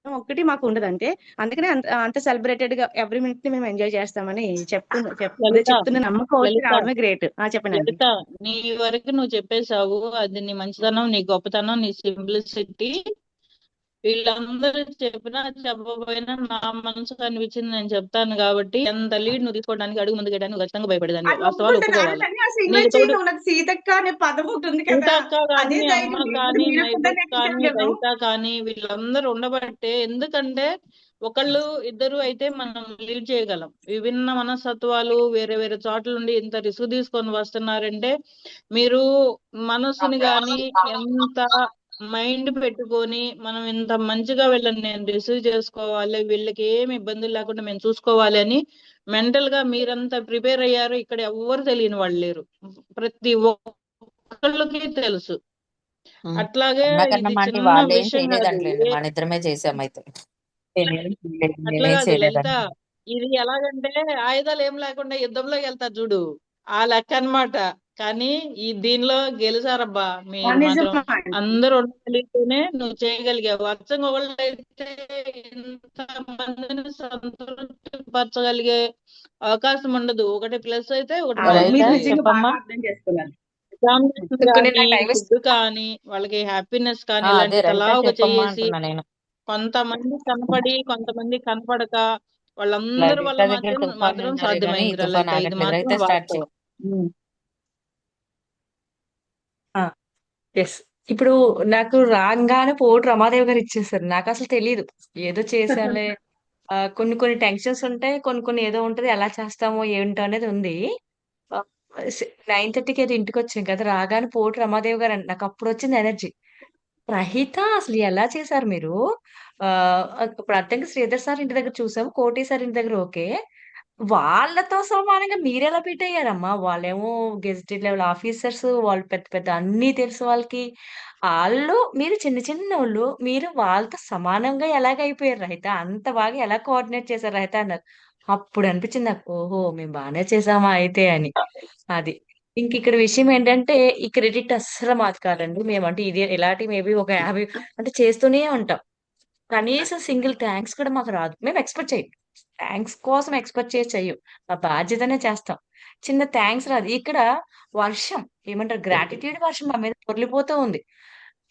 S9: ఒక్కటి మాకు ఉండదు అంతే. అందుకనే అంత సెలబ్రేటెడ్ గా ఎవ్రీ మినిట్ ని మేము ఎంజాయ్ చేస్తామని చెప్తున్న నమ్మకం వచ్చి రావడమే గ్రేట్. చెప్పండి.
S3: లలిత, నీ వరకు నువ్వు చెప్పేశావు, అది నీ మంచితనం, నీ గొప్పతనం, నీ సింప్లిసిటీ. వీళ్ళందరూ చెప్పినా చెప్పకపోయినా నా మనసుకు అనిపించింది నేను చెప్తాను కాబట్టి ఎంత లీడ్ నువ్వు తీసుకోవడానికి అడుగు ముందుకు వేయడానికి ఖచ్చితంగా భయపడేదాన్ని. వాస్తవాలు ఒప్పుకోవాలి.
S9: సీతక్క అనే పదం ఉంటుంది కదా,
S3: సీతక్క కానీ అమ్మ కానీ నైబర్స్ కానీ రైతా కానీ వీళ్ళందరూ ఉండబట్టే. ఎందుకంటే ఒకళ్ళు ఇద్దరు అయితే మనం లీడ్ చేయగలం. విభిన్న మనస్తత్వాలు వేరే వేరే చోట్ల నుండి ఇంత రిస్క్ తీసుకొని వస్తున్నారంటే మీరు మనసుని గాని ఎంత మైండ్ పెట్టుకొని మనం ఇంత మంచిగా వీళ్ళని నేను రిసీవ్ చేసుకోవాలి, వీళ్ళకి ఏమి ఇబ్బందులు లేకుండా మేము చూసుకోవాలి అని మెంటల్ గా మీరంతా ప్రిపేర్ అయ్యారు. ఇక్కడ ఎవ్వరు తెలియని వాళ్ళు లేరు, ప్రతి ఒక్కళ్ళకి తెలుసు. అట్లాగే
S2: కన్నా
S3: ఇది
S2: అంటే
S3: చిన్న
S2: వాళ్ళు ఏం
S3: విషయం కాదు.
S2: చేయలేదంటలేండి, మన ఇద్దరమే చేసాం అయితే.
S3: అట్లా
S2: నేనేం
S3: కాదు లలిత,
S2: చేయలేదండి.
S3: ఇది ఎలాగంటే ఆయుధాలు ఏం లేకుండా యుద్ధంలోకి వెళ్తారు చూడు, ఆ లెక్క అన్నమాట. కానీ ఈ దీనిలో గెలిచారబ్బా మీరు మాత్రం. అందరూ ఉండగలిగితేనే నువ్వు చేయగలిగావు. అచ్చంగా ఒకళ్ళు అయితే ఇంత మందిని సంతృప్తి పరచగలిగే అవకాశం ఉండదు. ఒకటి ప్లస్ అయితే ఒకటి మైనస్
S2: లలిత
S3: అయ్యేది.
S2: చెప్పమ్మా.
S3: ఎగ్జామినేషన్ కానీ ఫుడ్ కానీ వాళ్ళకి హ్యాపీనెస్ కానీ
S2: అదే
S3: ఇలాంటి
S2: లలిత
S3: తలావుగా
S2: చెప్పమ్మా
S3: చేసి
S2: అంటున్నా నేను.
S3: కొంతమంది కనపడి కొంతమంది కనపడక వాళ్ళందరి
S2: లలిత
S3: వల్ల
S2: దగ్గర
S3: మాత్రం
S2: తుఫాన్
S3: మాత్రం
S2: ఉండాలి కానీ
S3: సాధ్యమైంది
S2: తుఫాన్
S3: లలిత. ఇది
S2: ఆగట్లేదు.
S3: మాత్రం
S2: రైతే స్టార్ట్
S3: వాస్తవం.
S2: చేయి.
S12: ఎస్. ఇప్పుడు నాకు రాగానే పోటు రమాదేవి గారు ఇచ్చేసారు. నాకు అసలు తెలియదు. ఏదో చేసాంలే. కొన్ని కొన్ని టెన్షన్స్ ఉంటాయి. కొన్ని కొన్ని ఏదో ఉంటది. ఎలా చేస్తామో ఏంటో అనేది ఉంది. 9:30కి ఏదో ఇంటికి వచ్చాం కదా! రాగానే పోటు రమాదేవి గారు నాకు అప్పుడు వచ్చింది ఎనర్జీ. రహిత అసలు ఎలా చేశారు మీరు? ఇప్పుడు అద్దంకి శ్రీధర్ సార్ ఇంటి దగ్గర చూసాం. కోటి సార్ ఇంటి దగ్గర ఓకే. వాళ్ళతో సమానంగా మీరెలా ఫిట్ అయ్యారమ్మా? వాళ్ళేమో గెజిటెడ్ లెవెల్ ఆఫీసర్స్. వాళ్ళు పెద్ద పెద్ద అన్నీ తెలుసు వాళ్ళకి. మీరు చిన్న చిన్నోళ్ళు. మీరు వాళ్ళతో సమానంగా ఎలాగైపోయారు రహిత? అంత బాగా ఎలా కోఆర్డినేట్ చేశారు రహిత అన్నారు. అప్పుడు అనిపించింది నాకు. ఓహో! మేము బానే చేసామా అయితే అని. అది. ఇక్కడ విషయం ఏంటంటే, ఈ క్రెడిట్ అస్సలు మాది కాదండి. మేమంటే ఇలాంటి మేబీ ఒక 50 అంటే చేస్తూనే ఉంటాం. కనీసం సింగిల్ థాంక్స్ కూడా మాకు రాదు. మేము ఎక్స్‌పెక్ట్ చెయ్యం. థాంక్స్ కోసం ఎక్స్‌పెక్ట్ చేసి చెయ్యం. మా బాధ్యతనే చేస్తాం. చిన్న థాంక్స్ రాదు. ఇక్కడ వర్షం ఏమంటారు గ్రాటిట్యూడ్ వర్షం మా మీద పొర్లిపోతూ ఉంది.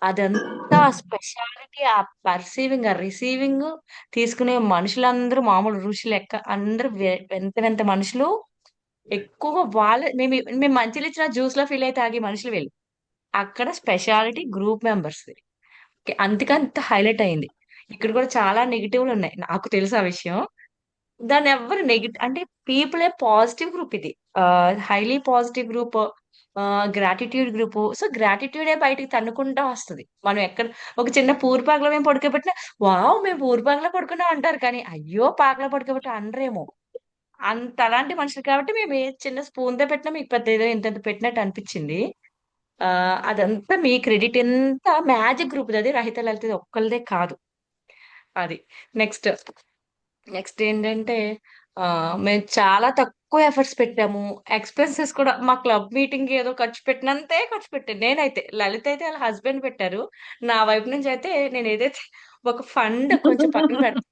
S12: అదంతా స్పెషాలిటీ, ఆ పర్సీవింగ్, ఆ రిసీవింగ్ తీసుకునే మనుషులందరూ మామూలు ఋషి లెక్క అందరూ వింత వింత మనుషులు. ఎక్కువగా మేము మంచినిచ్చిన జ్యూస్‌లో ఫీల్ అయి తాగే మనుషులు వీళ్ళు. అక్కడ స్పెషాలిటీ గ్రూప్ మెంబర్స్‌ది. ఓకే. అందుకని అంత హైలైట్ అయింది. ఇక్కడ కూడా చాలా నెగెటివ్‌లున్నాయి. నాకు తెలుసు ఆ విషయం. దాన్నెవ్వరు అంటే పీపులే పాజిటివ్ గ్రూప్ ఇది. Highly positive group. Gratitude group. So, గ్రాటిట్యూడే బయటికి తన్నుకుంటా వస్తది. మనం ఒక చిన్న పూరిపాకలో మేము పడుకోబెట్టినా, వావ్! మేము పూరిపాకలో పడుకున్నాం అంటారు. కానీ, అయ్యో! పాకలో పడుకోబెట్టాం అనరేమో. అలాంటి మనుషులు కాబట్టి మేము ఏ చిన్న స్పూన్‌తో పెట్టినా మీకు పెద్ద ఏదో ఇంతింత పెట్టినట్టు అనిపిచ్చింది. అదంతా మీ క్రెడిట్ అంతా మ్యాజిక్ గ్రూప్‌ది అది. రహిత లలితది ఒక్కళ్ళదే కాదు. అది. నెక్స్ట్, నెక్స్ట్ ఏంటంటే మేము చాలా తక్కువ ఎఫర్ట్స్ పెట్టాము. ఎక్స్‌పెన్సెస్ కూడా మా క్లబ్ మీటింగ్‌కి ఏదో ఖర్చు పెట్టినంతే ఖర్చు పెట్టాను నేనైతే. లలిత అయితే వాళ్ళ హస్బెండ్ పెట్టారు. నా వైపు నుంచి అయితే నేనేదైతే ఒక ఫండ్ కొంచెం పక్కన పెడతా.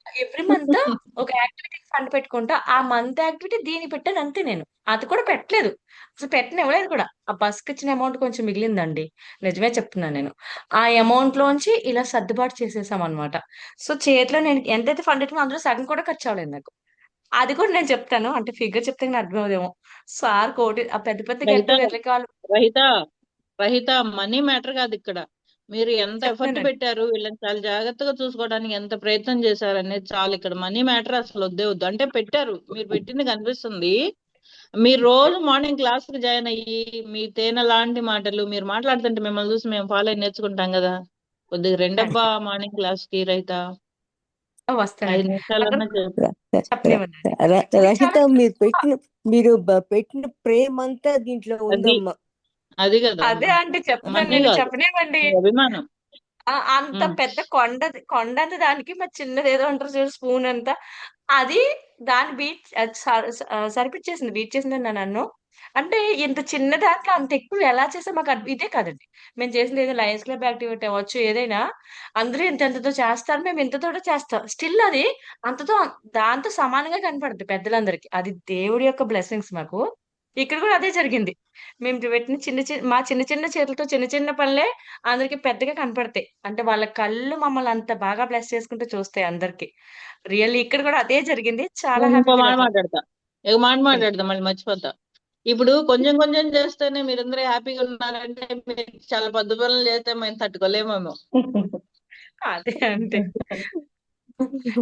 S12: ఎవ్రీ మంత్ ఒక యాక్టివిటీ ఫండ్ పెట్టుకుంటా. ఆ మంత్ యాక్టివిటీ దీనికి పెట్టాను అంతే నేను. అది కూడా పెట్టలేదు. అసలు పెట్టనివ్వలేదు కూడా. ఆ బస్‌కిచ్చిన అమౌంట్ కొంచెం మిగిలిందండి. నిజమే చెప్తున్నాను నేను. ఆ అమౌంట్‌లోంచి ఇలా సర్దుబాటు చేసేసామనమాట. సో, చేతిలో నేను ఎంతైతే ఫండ్ పెట్టుకున్నానో అందులో సగం కూడా ఖర్చు అవ్వలేదు నాకు. అది కూడా నేను చెప్తాను. అంటే ఫిగర్ చెప్తే గాని అర్థం అవ్వదేమో. సార్ ఆ పెద్ద పెద్ద
S3: రహిత
S12: గెట్-టుగెదర్‌లకి వాళ్ళు
S3: రహిత రహిత మనీ మ్యాటర్ కాదు ఇక్కడ. మీరు ఎంత ఎఫర్ట్
S12: చెప్తున్నానండి.
S3: పెట్టారు, వీళ్ళని చాలా జాగ్రత్తగా చూసుకోవడానికి ఎంత ప్రయత్నం చేశారు అనేది చాలు. ఇక్కడ మనీ మ్యాటర్ అసలు వద్దే వద్దు. అంటే పెట్టారు, మీరు పెట్టింది కనిపిస్తుంది. మీరు రోజు మార్నింగ్ క్లాస్ కి జాయిన్ అయ్యి మీ తేనె లాంటి మాటలు మీరు మాట్లాడుతుంటే మిమ్మల్ని చూసి మేము ఫాలో అయి నేర్చుకుంటాం కదా. కొద్దిగా రెండబ్బా మార్నింగ్ క్లాస్ కి రహిత. 5
S12: వస్తానండి. అక్కడ
S3: నిమిషాలన్నా చెప్పు.
S12: చెప్పనివ్వండి.
S13: రహిత మీరు పెట్టిన ప్రేమ అంతా దీంట్లో
S3: అది
S13: ఉందమ్మా.
S3: అది కదా
S12: అదే అంటే చెప్తున్నాను
S3: మనీ
S12: నేను.
S3: కాదు,
S12: చెప్పనివ్వండి.
S3: మీ అభిమానం.
S12: అంత పెద్ద కొండంత దానికి మరి చిన్నదేదో అంటారు చూడు స్పూన్ అంత. అది దాన్ని సరిపిచ్చేసింది. బీట్ చేసిందని నన్ను. అంటే ఇంత చిన్న దాంట్లో అంత ఎక్కువ ఎలా చేసాం మాకు ఇదే కాదండి. మేము చేసింది ఏదో లయన్స్ క్లబ్ యాక్టివిటీ అవ్వచ్చు ఏదైనా. అందరూ ఇంతతో చేస్తారు. మేము ఇంతతోటే చేస్తాం. స్టిల్ అది అంతతో దాంతో సమానంగా కనపడుద్ది పెద్దలందరికి. అది దేవుడి యొక్క బ్లెస్సింగ్స్ మాకు. ఇక్కడ కూడా అదే జరిగింది. మేము పెట్టిన మా చిన్న చిన్న చేతులతో చిన్న చిన్న పనులే అందరికి పెద్దగా కనపడతాయి. అంటే వాళ్ళ కళ్ళు మమ్మల్ని అంత బాగా బ్లెస్ చేసుకుంటూ చూస్తాయి అందరికి. రియల్లీ ఇక్కడ కూడా అదే జరిగింది. చాలా
S3: నేను
S12: హ్యాపీ
S3: ఇంకో
S12: ఫీల్
S3: మాట
S12: అవుతాను.
S3: మాట్లాడతా, మాట్లాడతా మళ్ళీ మర్చిపోతా. ఇప్పుడు కొంచెం కొంచెం చేస్తేనే మీరందరూ హ్యాపీగా ఉన్నారంటే మీరు చాలా పెద్ద పనులు చేస్తే మేము తట్టుకోలేమేమో.
S12: అదే అంటే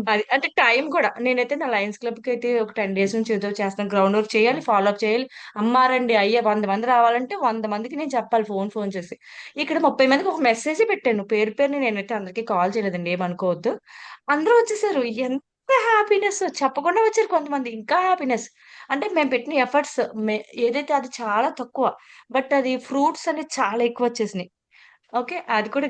S12: అది అంటే టైం కూడా నేనైతే నా లయన్స్ క్లబ్ కి అయితే ఒక 10 డేస్ నుంచి ఏదో చేస్తాను. గ్రౌండ్ వర్క్ చేయాలి, ఫాలో అప్ చేయాలి. అమ్మారండి అయ్యే 100 మంది రావాలంటే 100 మందికి నేను చెప్పాలి ఫోన్ చేసి. ఇక్కడ 30 మందికి ఒక మెసేజ్ పెట్టాను. పేరు పేరుని నేనైతే అందరికీ కాల్ చేయలేదండి, ఏమనుకోవద్దు. అందరూ వచ్చేసారు. ఎంత హ్యాపీనెస్, చెప్పకుండా వచ్చారు కొంతమంది, ఇంకా హ్యాపీనెస్. అంటే మేము పెట్టిన ఎఫర్ట్స్ ఏదైతే అది చాలా తక్కువ, బట్ అది ఫ్రూట్స్ అనేది చాలా ఎక్కువ వచ్చేసినాయి. ఓకే. అది కూడా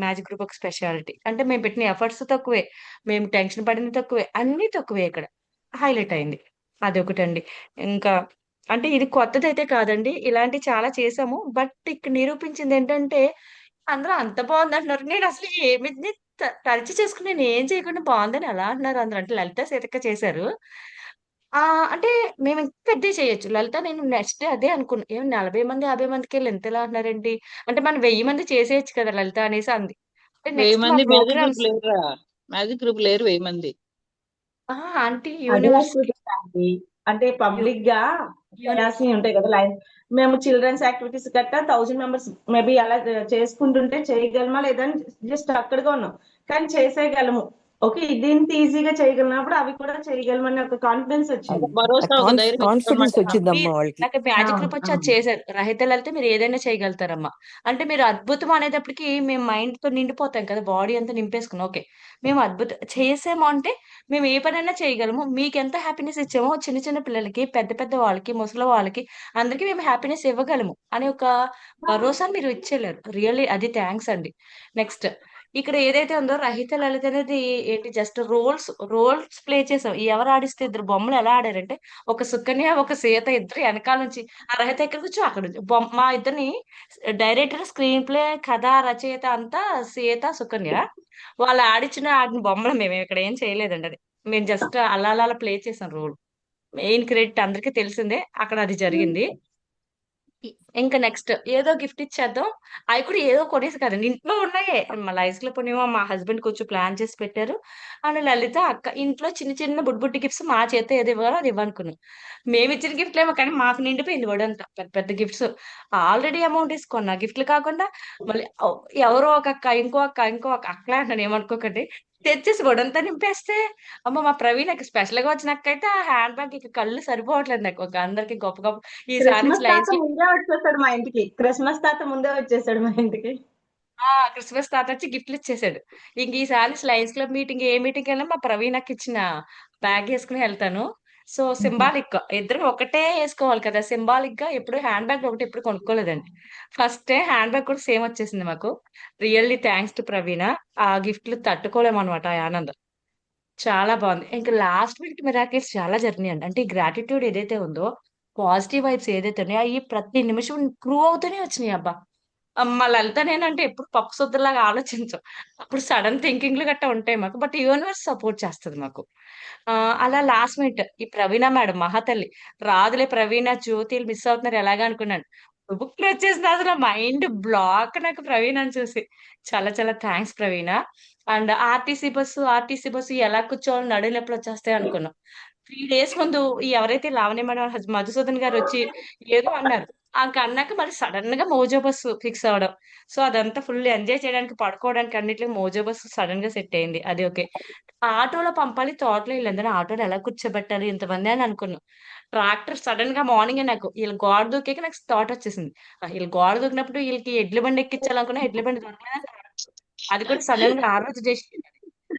S12: మ్యాజిక్ గ్రూప్ ఒక స్పెషాలిటీ. అంటే మేము పెట్టిన ఎఫర్ట్స్ తక్కువే. మేము టెన్షన్ పడింది తక్కువే. అన్నీ తక్కువే ఇక్కడ. హైలైట్ అయింది. అదొకటండి. ఇంకా అంటే ఇది కొత్తదైతే కాదండి. ఇలాంటివి చాలా చేశాము. బట్ ఇక్కడ నిరూపించిందేంటంటే, అందరూ అంత బావుందంటున్నారు. నేనసలు ఏమి టచ్ చేసుకొని నేనేం చేయకుండా బావుందని ఎలా అంటున్నారు అందరూ. అంటే లలిత, సీతక్క చేశారు. అంటే మేము ఇంకా పెద్దయి చేయొచ్చు. లలిత నేను నెక్స్ట్ అదే అనుకున్నా. ఏం 40 మంది, 50 మందికెళ్ళి ఇంతలా అంటున్నారేంటి? అంటే మనం 1000 మంది చేసేయొచ్చు కదా లలిత అనేసి అంది. అంటే
S3: 1000
S12: నెక్స్ట్ మా
S3: మంది మ్యాజిక్ గ్రూప్
S12: ప్రోగ్రామ్స్
S3: లేరురా. మ్యాజిక్ గ్రూప్ లేరు 1000 మంది.
S12: ఆంటీ
S14: అదే
S12: యూనివర్స్‌కి
S14: యాక్టివిటీస్ అండి. అంటే
S12: యు
S14: పబ్లిక్ గా
S12: యూనివర్స్
S14: చేయాల్సినవి ఉంటాయి కదా లైన్. మేము చిల్డ్రన్స్ యాక్టివిటీస్ గట్టా 1000 మెంబర్స్ మేబీ అలా చేసుకుంటుంటే చేయగలమా లేదని జస్ట్ అక్కడగా ఉన్నాం. కానీ చేసేయగలము. ఓకే, దీంత ఈజీగా చేయగలిగినప్పుడు అవి కూడా చేయగలమని ఒక కాన్ఫిడెన్స్
S3: ఒక
S14: వచ్చింది.
S3: భరోసా, ఒక ధైర్యం
S13: కాన్ఫిడెన్స్
S3: ఇచ్చారన్నమాట.
S13: వచ్చిందమ్మా
S12: మీరు
S13: వాళ్ళకి.
S12: నాకు మ్యాజిక్
S14: అవును
S12: గ్రూప్ వచ్చి అది
S14: అవును
S12: చేశారు. రహిత లలిత మీరు ఏదైనా చేయగలుగుతారమ్మా. అంటే మీరు అద్భుతం అనేటప్పటికి మేము మైండ్‌తో నిండిపోతాం కదా! బాడీ అంతా నింపేసుకుని ఓకే. మేము చేసాము అంటే మేము ఏ పనైనా చేయగలము. మీకెంత హ్యాపీనెస్ ఇచ్చామో చిన్న చిన్న పిల్లలకి, పెద్ద పెద్ద వాళ్ళకి, ముసలి వాళ్ళకి అందరికి మేము హ్యాపీనెస్ ఇవ్వగలము అనే ఒక భరోసాని మీరు ఇచ్చేయలేరు. రియల్లీ అది థాంక్స్ అండి. నెక్స్ట్ ఇక్కడ ఏదైతే ఉందో రహిత లలిత అనేది ఏంటి జస్ట్ రోల్స్ ప్లే చేసాం. ఎవరు ఆడిస్తే ఇద్దరు బొమ్మలు ఎలా ఆడారంటే ఒక సుకన్య, ఒక సీత ఇద్దరు ఎనకాల నుంచి ఆ రహిత ఎక్కడ కూర్చో అక్కడ నుంచి మా ఇద్దరిని డైరెక్టర్, స్క్రీన్ ప్లే, కథ, రచయిత అంతా సీత, సుకన్య. వాళ్ళు ఆడిన బొమ్మలు మేము ఇక్కడ ఏం చేయలేదండి అది. మేము జస్ట్ అలా అలా ప్లే చేసాం రోల్. మెయిన్ క్రెడిట్ అందరికీ తెలిసిందే. అక్కడ అది జరిగింది. ఇ ఇంకా నెక్స్ట్ ఏదో గిఫ్ట్ ఇచ్చేద్దాం. అయి కూడా ఏదో కొనేసి కాదండి. ఇంట్లో ఉన్నాయే. మా లైఫ్‌లో పోనేమో మా హస్బెండ్ కొంచెం ప్లాన్ చేసి పెట్టారు. అండ్ లలిత అక్క ఇంట్లో చిన్న చిన్న బుడ్డి బుడ్డి గిఫ్ట్స్ మా చేత్తో ఏది ఇవ్వాలో అది ఇవ్వనుకున్నాం. మేమిచ్చిన గిఫ్ట్‌లేమో కానీ మాకు నిండిపోయింది ఒడంతా. పెద్ద పెద్ద గిఫ్ట్స్. ఆల్రెడీ అమౌంట్ ఏసి కొన్నా. గిఫ్ట్‌లు కాకుండా మళ్ళీ ఎవరో ఒక అక్క, ఇంకో అక్క అక్కలే అంటున్నాను ఏమనుకోకండి. తెచ్చేసి ఒడంతా నింపేస్తే అమ్మ మా ప్రవీణకి స్పెషల్‌గా వచ్చిన అక్కయితే ఆ హ్యాండ్ బ్యాగ్ ఇక కళ్ళు సరిపోవట్లేదు నాకు. ఒక అందరికి గొప్ప గొప్ప ఈసారి నుంచి
S14: క్రిస్మస్ తాత
S12: లయన్స్
S14: ముందే వచ్చేసాడు మా ఇంటికి. క్రిస్మస్ తాత ముందే వచ్చేసాడు మా ఇంటికి.
S12: క్రిస్మస్ తాత వచ్చి గిఫ్ట్లు ఇచ్చేసాడు. ఇంక ఈసారి లయన్స్ క్లబ్ మీటింగ్ ఏ మీటింగ్ వెళ్ళినా మా ప్రవీణకి ఇచ్చిన బ్యాగ్ వేసుకుని వెళ్తాను. సో సింబాలిక్ గా ఇద్దరం ఒకటే వేసుకోవాలి కదా, సింబాలిక్ గా ఎప్పుడు హ్యాండ్ బ్యాగ్ ఒకటి ఎప్పుడు కొనుక్కోలేదండి. ఫస్ట్ హ్యాండ్ బ్యాగ్ కూడా సేమ్ వచ్చేసింది మాకు. రియల్లీ థ్యాంక్స్ టు ప్రవీణ. ఆ గిఫ్ట్లు తట్టుకోలేము అనమాట ఆ ఆనందం. చాలా బాగుంది. ఇంకా లాస్ట్ మినిట్ మిరాకిల్స్ చాలా జరిగినాయండి. అంటే ఈ గ్రాటిట్యూడ్ ఏదైతే ఉందో, పాజిటివ్ వైబ్స్ ఏదైతే ఉన్నాయో అయి ప్రతి నిమిషం ప్రూవ్ అవుతూనే వచ్చినాయి అబ్బా! మా లలిత నేనంటే ఎప్పుడు పప్పుసుద్దలాగా ఆలోచించం. అప్పుడు సడన్ థింకింగ్‌లు గట్టా ఉంటాయి మాకు. బట్ యూనివర్స్ సపోర్ట్ చేస్తది మాకు. అలా లాస్ట్ మినిట్ ఈ ప్రవీణ మేడం మహాతల్లి. రాదులే ప్రవీణ, జ్యోతిలు మిస్ అవుతున్నారు ఎలాగా అనుకున్నాను. బుక్‌లో వచ్చేసింది అసలు మైండ్ బ్లాక్ నాకు ప్రవీణని చూసి. చాలా చాలా thanks Praveena. And RTC bus ఎలా కూర్చోవాలో నడుము నొప్పులొచ్చేస్తాయి అనుకున్నాం. 3 డేస్ ముందు ఈ ఎవరైతే లావణ్య మేడం మధుసూదన్ గారొచ్చి ఏదో అన్నారు. అన్నాక మరి సడెన్‌గా మోజో బస్సు ఫిక్స్ అవ్వడం. సో, అదంతా ఫుల్ ఎంజాయ్ చేయడానికి, పడుకోవడానికి అన్నిట్లికి మోజో బస్సు సడెన్‌గా సెట్ అయింది. అది ఓకే. ఆటోలో పంపాలి, తోటలో ఈళ్ళందరిని ఆటోలో ఎలా కూర్చోబెట్టాలి ఇంతమంది అని అనుకున్నాం. ట్రాక్టర్ సడెన్‌గా మార్నింగే నాకు ఈళ్ళు గోడ దూకాక నాకు థాట్ వచ్చేసింది. ఈళ్ళు గోడ దూకినప్పుడు ఈళ్ళకి ఎడ్ల బండి ఎక్కించాలనుకున్నా ఎడ్ల బండి దొరకలేదని అది కూడా సడెన్‌గా ఆ రోజు డెసిషన్ అది.